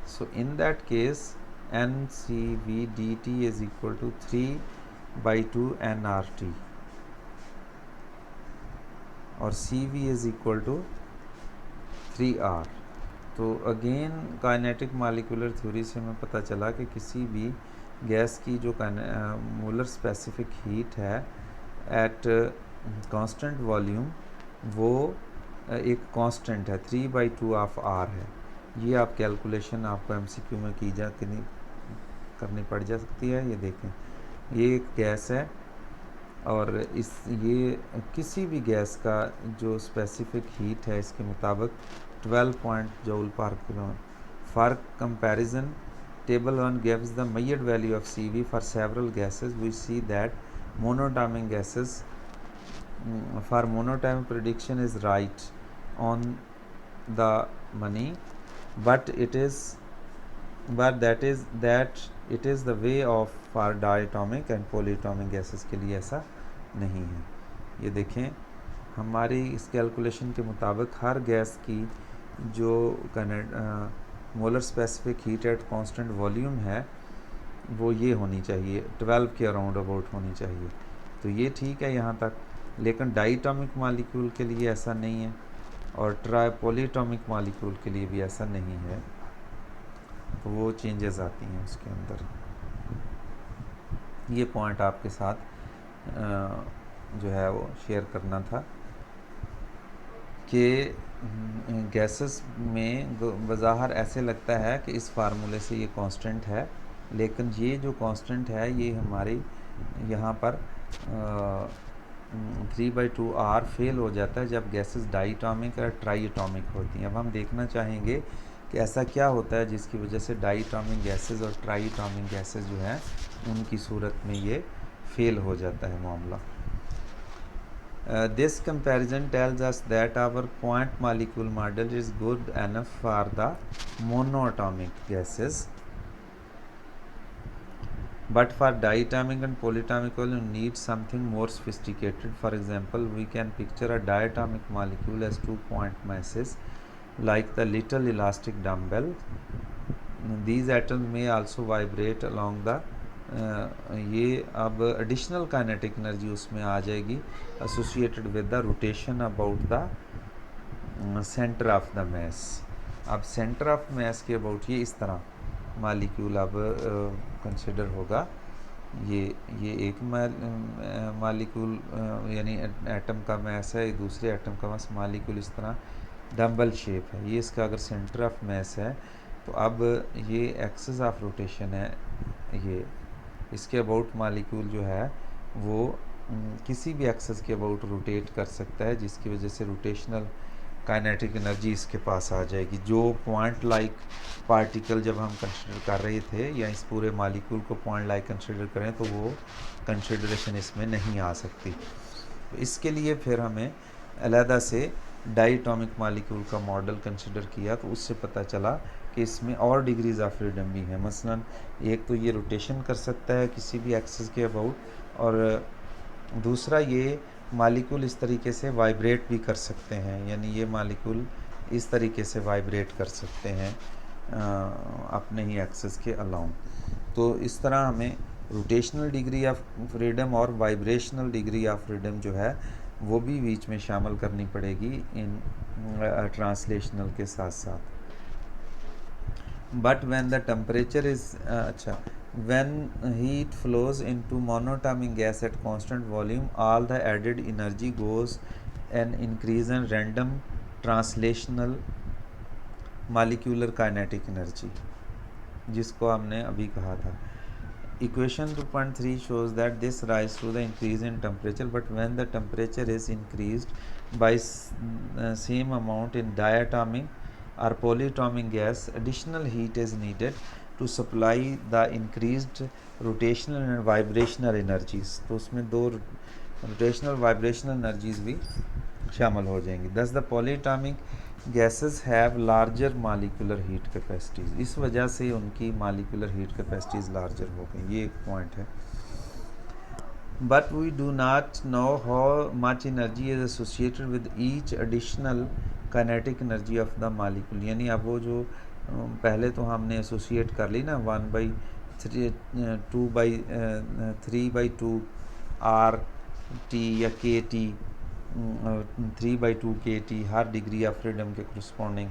So in that case ncv dt is equal to 3/2 nRT और cv is equal to 3R. तो again kinetic molecular theory से हमें पता चला कि किसी भी gas की जो मोलर स्पेसिफिक हीट है एट कांस्टेंट वॉल्यूम वो एक कांस्टेंट है, 3/2 ऑफ R है। ये आप कैलकुलेशन आपको MCQ में करनी पड़ जा सकती है। ये देखें, ये एक गैस है और ये किसी भी गैस का जो स्पेसिफिक हीट है इसके मुताबिक 12 जूल पर kilo. For comparison table 1 gives the measured value of CV for several gases. We see that monatomic gases, for monatomic prediction is right on the money, but it is the way of for diatomic and polyatomic gases के लिए ऐसा नहीं है। ये देखें, हमारी इस calculation के मुताबिक हर गैस की जो molar specific heat at constant volume है वो ये होनी चाहिए, 12 के अराउंड अबाउट होनी चाहिए। तो ये ठीक है यहाँ तक, लेकिन डाइटॉमिक मॉलिक्यूल के लिए ऐसा नहीं है और पॉलीटॉमिक मॉलिक्यूल के लिए भी ऐसा नहीं है। तो वो चेंजेस आती हैं उसके अंदर। ये पॉइंट आपके साथ जो है वो शेयर करना था कि गैसेस में बज़ाहिर ऐसे लगता है कि इस फार्मूले से ये कांस्टेंट है, लेकिन ये जो कांस्टेंट है ये हमारी यहाँ पर 3/2 R फेल हो जाता है जब गैसेस डाइटॉमिक और ट्राईएटॉमिक होती हैं। अब हम देखना चाहेंगे कि ऐसा क्या होता है जिसकी वजह से डाईटॉमिक गैसेस और ट्राईटॉमिक गैसेस जो हैं उनकी सूरत में ये फेल हो जाता है मामला। This comparison tells us that our point molecule model is good enough for the monoatomic gases, but for diatomic and polyatomic you need something more sophisticated. For example, we can picture a diatomic molecule as 2-point masses like the little elastic dumbbell. These atoms may also vibrate along the ये अब additional kinetic energy उसमें आ जाएगी associated with the rotation about the centre of the mass. अब centre of mass के about ये इस तरह मालिक्यूल अब कंसिडर होगा। ये एक मालिक्यूल यानी एटम का मैस है, दूसरे एटम का मैस मालिक्यूल इस तरह डम्बल शेप है। ये इसका अगर सेंटर ऑफ मैस है तो अब ये एक्सिस ऑफ रोटेशन है, ये इसके अबाउट मालिक्यूल जो है वो किसी भी एक्सिस के अबाउट रोटेट कर सकता है, जिसकी वजह से रोटेशनल काइनेटिक एनर्जी इसके पास आ जाएगी। जो पॉइंट लाइक पार्टिकल जब हम कंसिडर कर रहे थे या इस पूरे मालिक्यूल को पॉइंट लाइक कंसिडर करें तो वो कंसिडरेशन इसमें नहीं आ सकती। तो इसके लिए फिर हमें अलहदा से डाईटॉमिक मालिक्यूल का मॉडल कंसिडर किया, तो उससे पता चला कि इसमें और डिग्रीज़ ऑफ फ्रीडम भी हैं। मसलन एक तो ये रोटेशन कर सकता है किसी भी एक्सिस के अबाउट, और दूसरा ये मालिक्यूल इस तरीके से वाइब्रेट भी कर सकते हैं, यानी ये मालिक्यूल इस तरीके से वाइब्रेट कर सकते हैं अपने ही एक्सिस के अलाउंग। तो इस तरह हमें रोटेशनल डिग्री ऑफ फ्रीडम और वाइब्रेशनल डिग्री ऑफ फ्रीडम जो है वो भी बीच में शामिल करनी पड़ेगी इन ट्रांसलेशनल के साथ साथ। But when the temperature is when heat flows into monatomic gas at constant volume, all the added energy goes an increase in random translational molecular kinetic energy, जिसको हमने अभी कहा था। Equation 2.3 shows that this rise to the increase in temperature, but when the temperature is increased by same amount in diatomic or polyatomic gas, additional heat is needed to supply the increased rotational and vibrational energies। तो उसमें दो rotational vibrational energies भी शामिल हो जाएंगी। Thus the polyatomic gases have larger molecular heat capacities। इस वजह से उनकी molecular heat capacities larger हो गई, ये एक पॉइंट है। But we do not know how much energy is associated with each additional kinetic energy of the molecule। यानी अब वो जो पहले तो हमने एसोसिएट कर ली ना 1/2/3/2 आर टी या के टी 3/2 के टी हर डिग्री ऑफ फ्रीडम के करस्पॉन्डिंग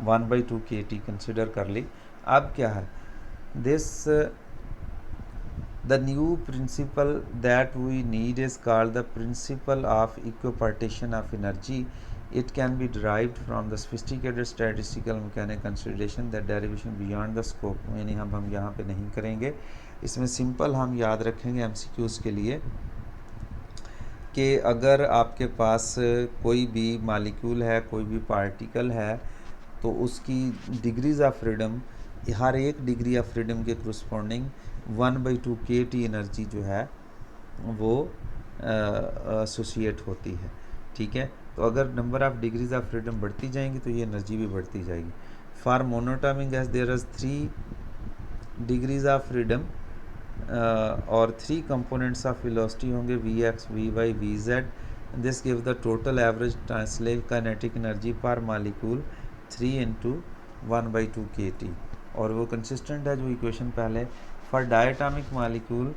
1/2 के टी कंसिडर कर ली। अब क्या है this the new principle that we need is called the principle of equipartition of energy. It can be derived from the sophisticated statistical mechanics consideration that derivation beyond the scope। यानी हम यहाँ पे नहीं करेंगे, इसमें सिंपल हम याद रखेंगे MCQs के लिए कि अगर आपके पास कोई भी मालिक्यूल है, कोई भी पार्टिकल है, तो उसकी डिग्रीज ऑफ फ्रीडम हर एक डिग्री ऑफ फ्रीडम के करस्पॉन्डिंग 1/2 kT एनर्जी जो है वो एसोसिएट होती है। ठीक है, तो अगर number of degrees of freedom बढ़ती जाएंगी तो ये एनर्जी भी बढ़ती जाएगी। For monatomic gas there is 3 degrees of freedom और 3 कंपोनेंट्स ऑफ वेलोसिटी होंगे Vx, Vy, Vz। This give the total average translate kinetic energy per molecule 3 × 1/2 kT, और वो कंसिस्टेंट है जो इक्वेशन पहले। For diatomic molecule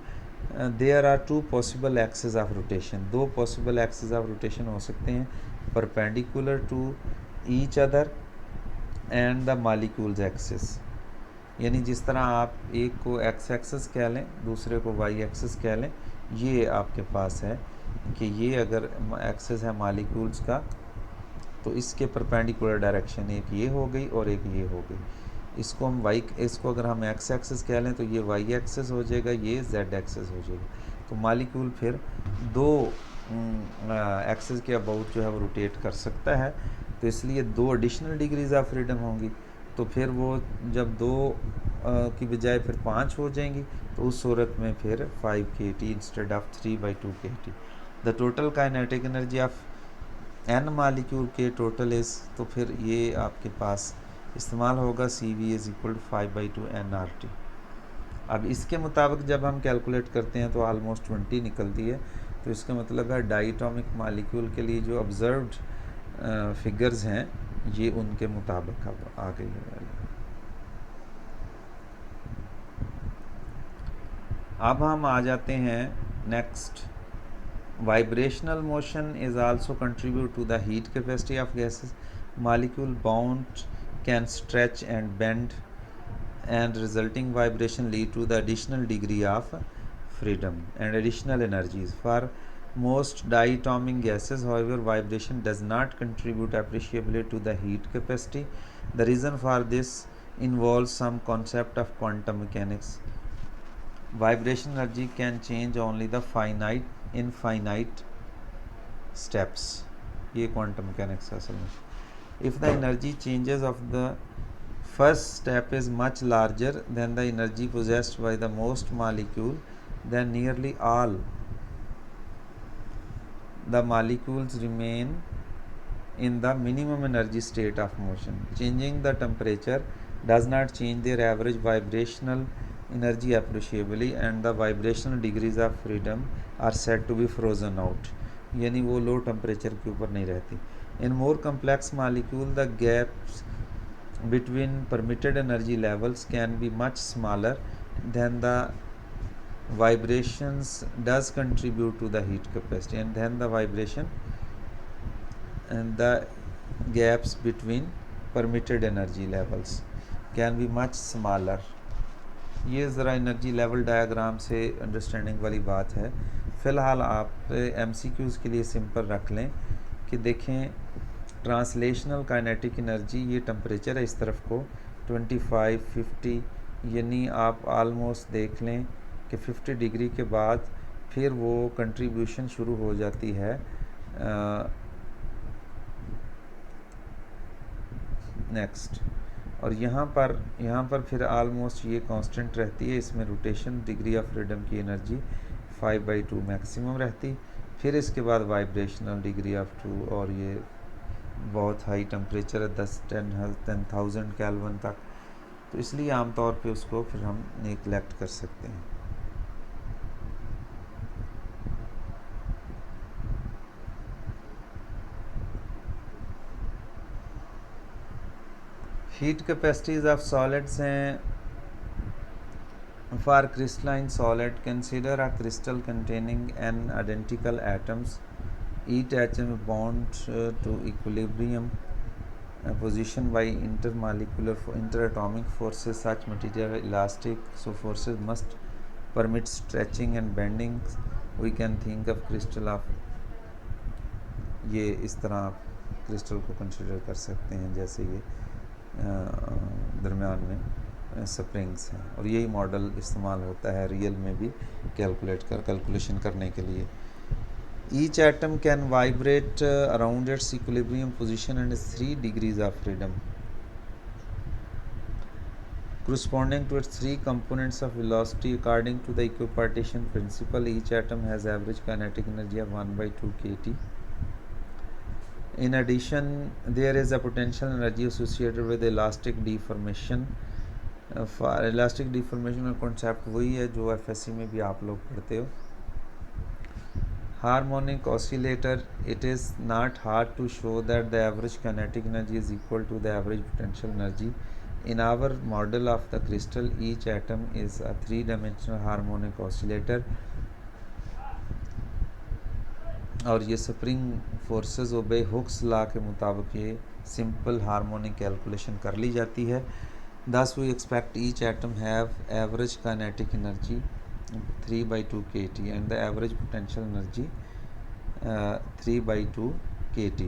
there are 2 possible axis of rotation. 2 possible axis of rotation हो सकते हैं perpendicular to each other and the molecules axis. यानी जिस तरह आप एक को एक्स एक्सिस कह लें, दूसरे को वाई एक्सिस कह लें, ये आपके पास है कि ये अगर एक्सिस है मालिक्यूल्स का तो इसके परपेंडिकुलर डायरेक्शन एक ये हो गई और एक ये हो गई। इसको हम इसको अगर हम एक्स एक्सिस कह लें तो ये वाई एक्सिस हो जाएगा, ये जेड एक्सिस हो जाएगा। तो मालिक्यूल फिर 2 एक्सिस के अबाउट जो है वो रोटेट कर सकता है, तो इसलिए 2 एडिशनल डिग्रीज ऑफ फ्रीडम होंगी। तो फिर वो जब 2 की बजाय फिर 5 हो जाएंगी, तो उस सूरत में फिर 5 kT instead of 3/2 kT। The total kinetic energy of n molecule के टोटल इज़, तो फिर ये आपके पास इस्तेमाल होगा CV is equal to 5/2 nRT। अब इसके मुताबिक जब हम कैलकुलेट करते हैं तो ऑलमोस्ट 20 निकलती है। तो इसका मतलब है डाइटॉमिक मालिक्यूल के लिए जो ऑब्जर्व्ड फिगर्स हैं ये उनके मुताबिक अब आ गई है। अब हम आ जाते हैं next. Vibrational motion is also contribute to the heat capacity of gases. Molecule bound can stretch and bend and resulting vibration lead to the additional degree of freedom and additional energies. For most diatomic gases, however, vibration does not contribute appreciably to the heat capacity. The reason for this involves some concept of quantum mechanics. Vibration energy can change only the infinite steps. ये quantum mechanics असल में. If the energy changes of the first step is much larger than the energy possessed by the most molecule, then nearly all the molecules remain in the minimum energy state of motion. Changing the temperature does not change their average vibrational energy appreciably, and the vibrational degrees of freedom are said to be frozen out. यानी वो low temperature के ऊपर नहीं रहती. In more complex molecule, the gaps between permitted energy levels can be much smaller than the vibrations does contribute to the heat capacity, and then the vibration and the gaps between permitted energy levels can be much smaller. ये ज़रा energy level diagram से understanding वाली बात है. फ़िलहाल आप MCQs के लिए सिंपल रख लें कि देखें ट्रांसलेशनल काइनेटिक एनर्जी, ये टेम्परेचर है इस तरफ को 25 50, यानी आप आलमोस्ट देख लें कि 50 डिग्री के बाद फिर वो कंट्रीब्यूशन शुरू हो जाती है नेक्स्ट. और यहाँ पर फिर आलमोस्ट ये कांस्टेंट रहती है. इसमें रोटेशन डिग्री ऑफ फ्रीडम की एनर्जी 5/2 मैक्सिमम रहती. फिर इसके बाद वाइब्रेशनल डिग्री ऑफ 2, और ये बहुत हाई टेम्परेचर है 10,000 केल्विन तक, तो इसलिए आमतौर पे उसको फिर हम नेग्लेक्ट कर सकते हैं. हीट कैपेसिटीज ऑफ सॉलिड्स हैं. For crystalline solid consider a crystal containing n identical atoms. Each atom bound to equilibrium position by interatomic forces. Such material are elastic, so forces must permit stretching and bending. We can think of crystal of, ये इस तरह आप crystal को consider कर सकते हैं जैसे ये दरमियान में स्प्रिंग्स हैं, और यही मॉडल इस्तेमाल होता है रियल में भी कैलकुलेशन करने के लिए. Each atom can vibrate around its equilibrium position and 3 degrees of freedom, corresponding to its 3 components of velocity. According to the equipartition principle, each atom has average kinetic energy of 1/2 kT. In addition, there is a potential energy associated with elastic deformation. For elastic deformation का concept वही है जो FSC में भी आप लोग पढ़ते हो. Harmonic oscillator, it is not hard to show that the average kinetic energy is equal to the average potential energy. In our model of the crystal, each atom is a 3-dimensional harmonic oscillator, और ये spring forces ओबे Hooke's law के मुताबिक ये simple harmonic calculation कर ली जाती है. Thus we expect each atom have average kinetic energy 3/2 kT and the average potential energy 3/2 kT.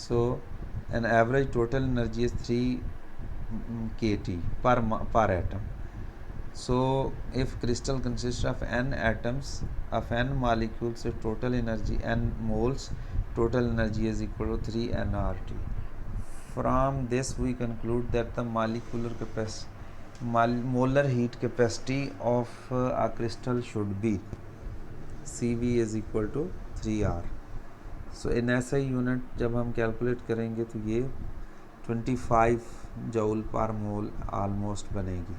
So an average total energy is 3 kT per atom. So if crystal consists of n atoms of n molecules, if total energy n moles, total energy is equal to 3 nRT. From this we conclude that the molar heat capacity of a crystal should be CV is equal to 3R. So in SI unit जब हम calculate करेंगे तो ये 25 joule पर मोल almost बनेगी.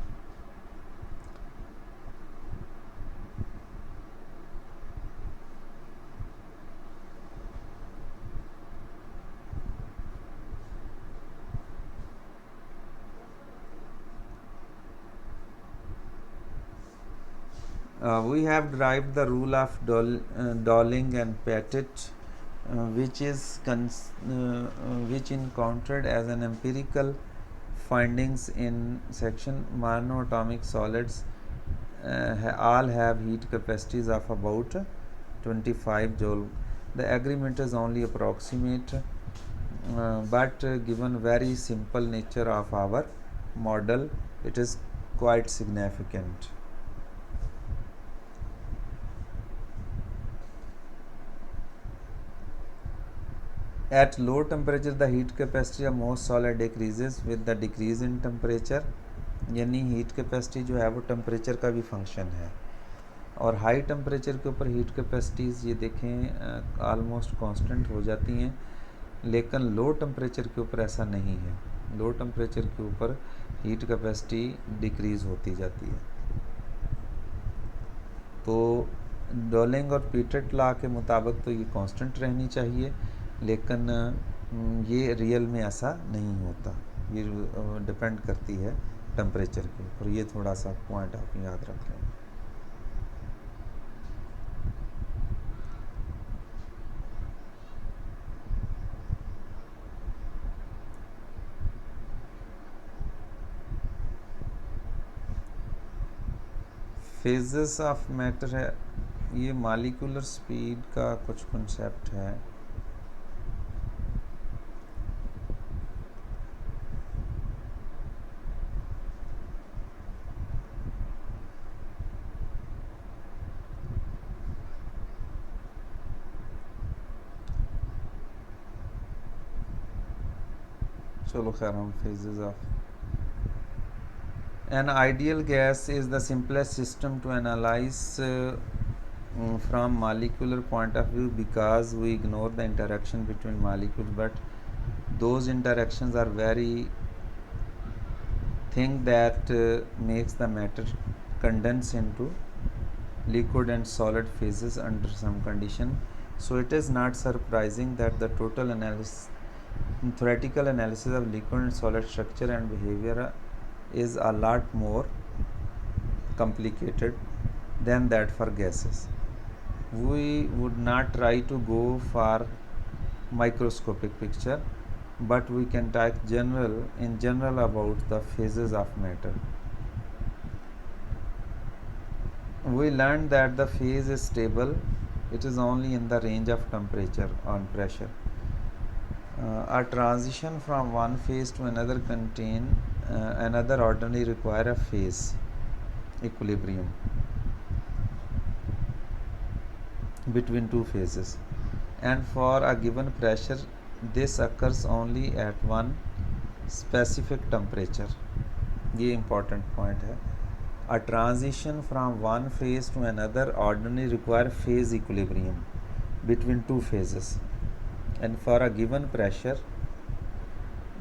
We have derived the rule of Dowling and Pettit, which encountered as an empirical findings in section monoatomic solids all have heat capacities of about 25 joule. The agreement is only approximate, but given very simple nature of our model, it is quite significant. At low temperature, the heat capacity of most solid decreases with the decrease in temperature. यानी heat capacity जो है वो temperature का भी function है. और high temperature के ऊपर हीट कैपेसिटीज़ ये देखें ऑलमोस्ट कांस्टेंट हो जाती हैं, लेकिन लो टेम्परेचर के ऊपर ऐसा नहीं है. लो टेम्परेचर के ऊपर हीट कैपेसिटी डिक्रीज़ होती जाती है. तो डॉलिंग और पीटेट लॉ के मुताबिक तो ये कांस्टेंट रहनी चाहिए, लेकिन ये रियल में ऐसा नहीं होता. ये डिपेंड करती है टेम्परेचर के ऊपर. ये थोड़ा सा पॉइंट आप याद रख लें. फेजेस ऑफ मैटर है, ये मॉलिक्यूलर स्पीड का कुछ कंसेप्ट है. चलो खैर हम phases of. An ideal gas is the simplest system to analyze from molecular point of view because we ignore the interaction between molecules, but those interactions are very thing that makes the matter condense into liquid and solid phases under some condition. So it is not surprising that the total theoretical analysis of liquid and solid structure and behavior is a lot more complicated than that for gases. We would not try to go for microscopic picture, but we can talk in general about the phases of matter. We learned that the phase is stable. It is only in the range of temperature and pressure. A transition from one phase to another another ordinarily require a phase equilibrium between two phases, and for a given pressure this occurs only at one specific temperature. ये important point है. A transition from one phase to another ordinarily require phase equilibrium between two phases, and for a given pressure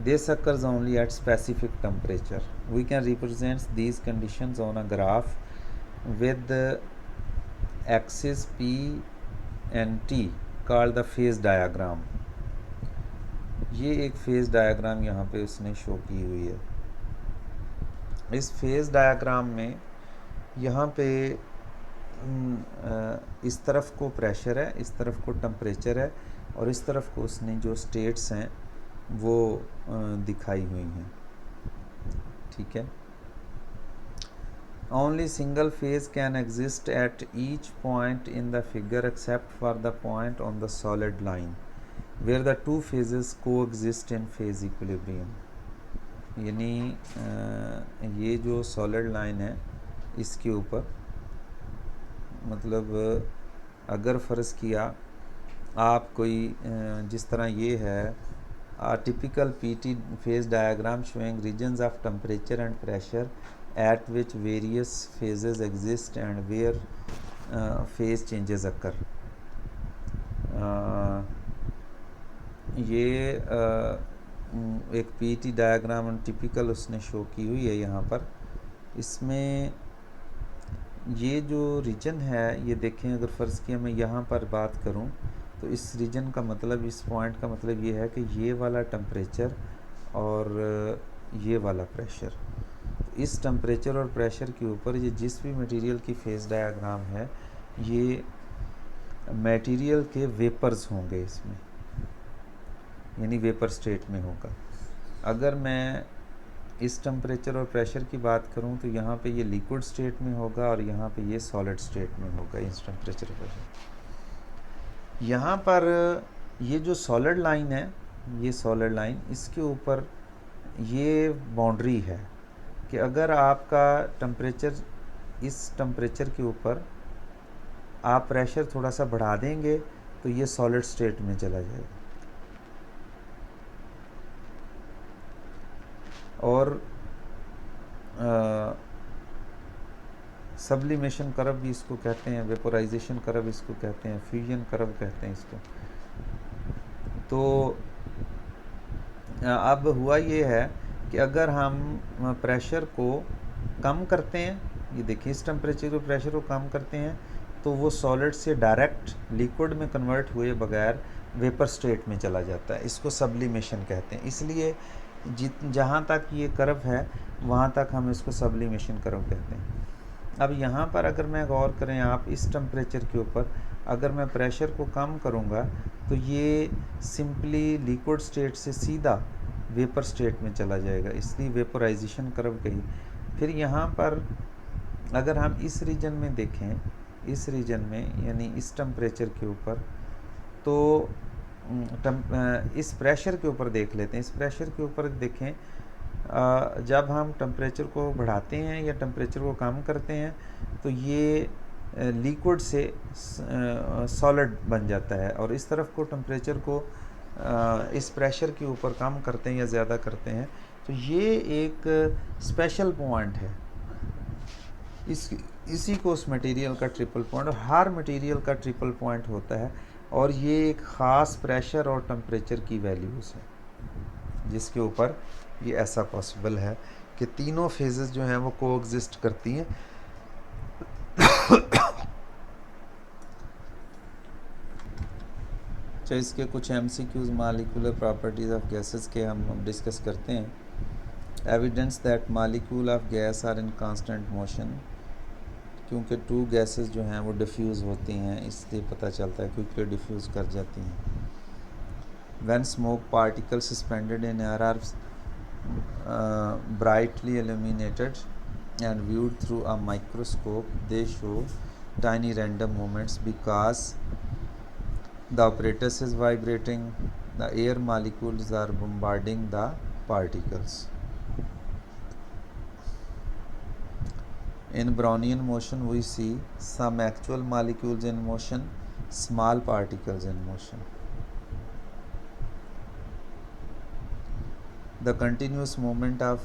this occurs only at specific temperature. We can represent these conditions on a graph with the axis P and T called the phase diagram. ये एक phase diagram यहाँ पे उसने show की हुई है. इस phase diagram में यहाँ पे इस तरफ को प्रेशर है, इस तरफ को टेम्परेचर है, और इस तरफ को उसने जो स्टेट्स हैं वो दिखाई हुई हैं. ठीक है. Only single phase can exist at each point in the figure except for the point on the solid line where the two phases coexist in phase equilibrium. यानी ये जो सॉलिड लाइन है इसके ऊपर, मतलब अगर फ़र्ज़ किया आप कोई जिस तरह ये है, a typical PT phase diagram showing regions of temperature and pressure at which various phases exist and where phase changes occur. ये एक PT डायग्राम टिपिकल उसने शो की हुई है यहाँ पर। इसमें ये जो रीजन है, ये देखें, अगर फ़र्ज़ किया मैं यहाँ पर बात करूँ तो इस रीजन का मतलब, इस पॉइंट का मतलब ये है कि ये वाला टेम्परेचर और ये वाला प्रेशर, इस टेम्परेचर और प्रेशर के ऊपर ये जिस भी मटेरियल की फेज़ डायग्राम है, ये मटेरियल के वेपर्स होंगे इसमें, यानी वेपर स्टेट में होगा। अगर मैं इस टेम्परेचर और प्रेशर की बात करूं तो यहाँ पे ये लिक्विड स्टेट में होगा और यहाँ पे ये सॉलिड स्टेट में होगा इस टेम्परेचर और प्रेशर। यहाँ पर ये जो सॉलिड लाइन है, ये सॉलिड लाइन, इसके ऊपर ये बाउंड्री है कि अगर आपका टेम्परेचर, इस टेम्परेचर के ऊपर आप प्रेशर थोड़ा सा बढ़ा देंगे तो ये सॉलिड स्टेट में चला जाएगा। और सब्लिमेशन कर्व भी इसको कहते हैं, वेपोराइजेशन कर्व इसको कहते हैं, फ्यूजन कर्व कहते हैं इसको। तो अब हुआ ये है कि अगर हम प्रेशर को कम करते हैं, ये देखिए इस टेम्परेचर और प्रेशर को कम करते हैं तो वो सॉलिड से डायरेक्ट लिक्विड में कन्वर्ट हुए बगैर वेपर स्टेट में चला जाता है। इसको सब्लिमेशन कहते हैं। इसलिए जहाँ तक ये कर्व है वहाँ तक हम इसको सब्लिमेशन कर्व कहते हैं। अब यहाँ पर अगर मैं गौर करें, आप इस टेम्परेचर के ऊपर अगर मैं प्रेशर को कम करूँगा तो ये सिंपली लिक्विड स्टेट से सीधा वेपर स्टेट में चला जाएगा, इसलिए वेपोराइजेशन कर्व कही। फिर यहाँ पर अगर हम इस रीजन में देखें, इस रीजन में यानी इस टेम्परेचर के ऊपर, तो इस प्रेशर के ऊपर देख लेते हैं। इस प्रेशर के ऊपर देखें, जब हम टेम्परेचर को बढ़ाते हैं या टेम्परेचर को कम करते हैं तो ये लिक्विड से सॉलिड बन जाता है, और इस तरफ को टेम्परेचर को इस प्रेशर के ऊपर कम करते हैं या ज़्यादा करते हैं तो ये एक स्पेशल पॉइंट है। इसी को उस मटेरियल का ट्रिपल पॉइंट, और हर मटेरियल का ट्रिपल पॉइंट होता है, और ये एक ख़ास प्रेशर और टेम्परेचर की वैल्यूज़ है जिसके ऊपर ये ऐसा पॉसिबल है कि तीनों फेजेस जो हैं वो कोएग्जिस्ट करती हैं। तो इसके कुछ MCQs molecular properties of gases के हम डिस्कस करते हैं। Evidence that molecule of gas are in constant motion, क्योंकि टू गैसेस जो हैं वो डिफ्यूज़ होती हैं, इसलिए पता चलता है क्विकली डिफ्यूज़ कर जाती हैं। When smoke particles suspended in air are brightly illuminated and viewed through a microscope, they show tiny random movements because the apparatus is vibrating, the air molecules are bombarding the particles. In Brownian motion we see some actual molecules in motion, small particles in motion. The continuous movement of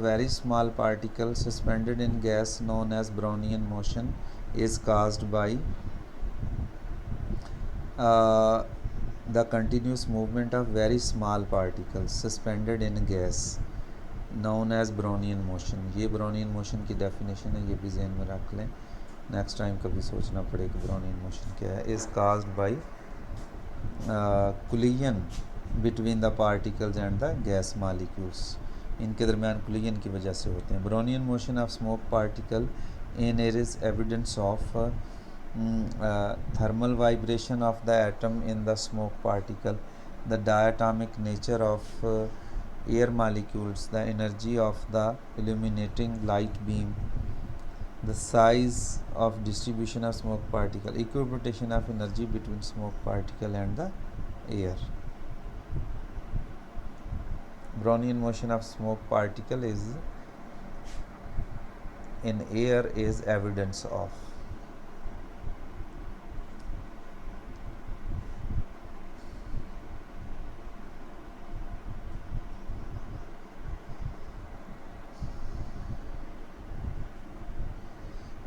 very small particles suspended in gas known as Brownian motion is caused by the continuous movement of very small particles suspended in gas known as Brownian motion. ये Brownian motion की definition है, ये भी ज़हन में रख लें, next time कभी सोचना पड़े कि Brownian motion क्या है। is caused by collision between the particles and the gas molecules, इनके दरमियान collision की वजह से होते हैं। Brownian motion of smoke particle in air is evidence of thermal vibration of the atom in the smoke particle, the diatomic nature of air molecules, the energy of the illuminating light beam, the size of distribution of smoke particle, equiprotation of energy between smoke particle and the air. Brownian motion of smoke particle is in air is evidence of.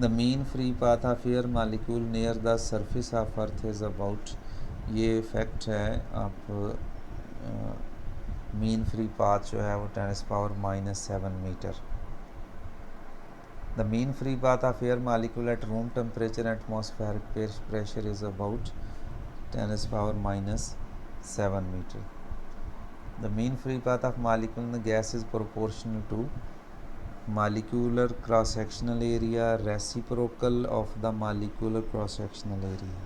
The mean free path of air molecule near the surface of earth is about, ये fact है आप mean free path जो है वो 10⁻⁻7 metre. The mean free path of air molecule at room temperature atmospheric pressure is about 10⁻⁷ meter. The mean free path of molecule in the gas is proportional to molecular cross-sectional area reciprocal of the molecular cross-sectional area.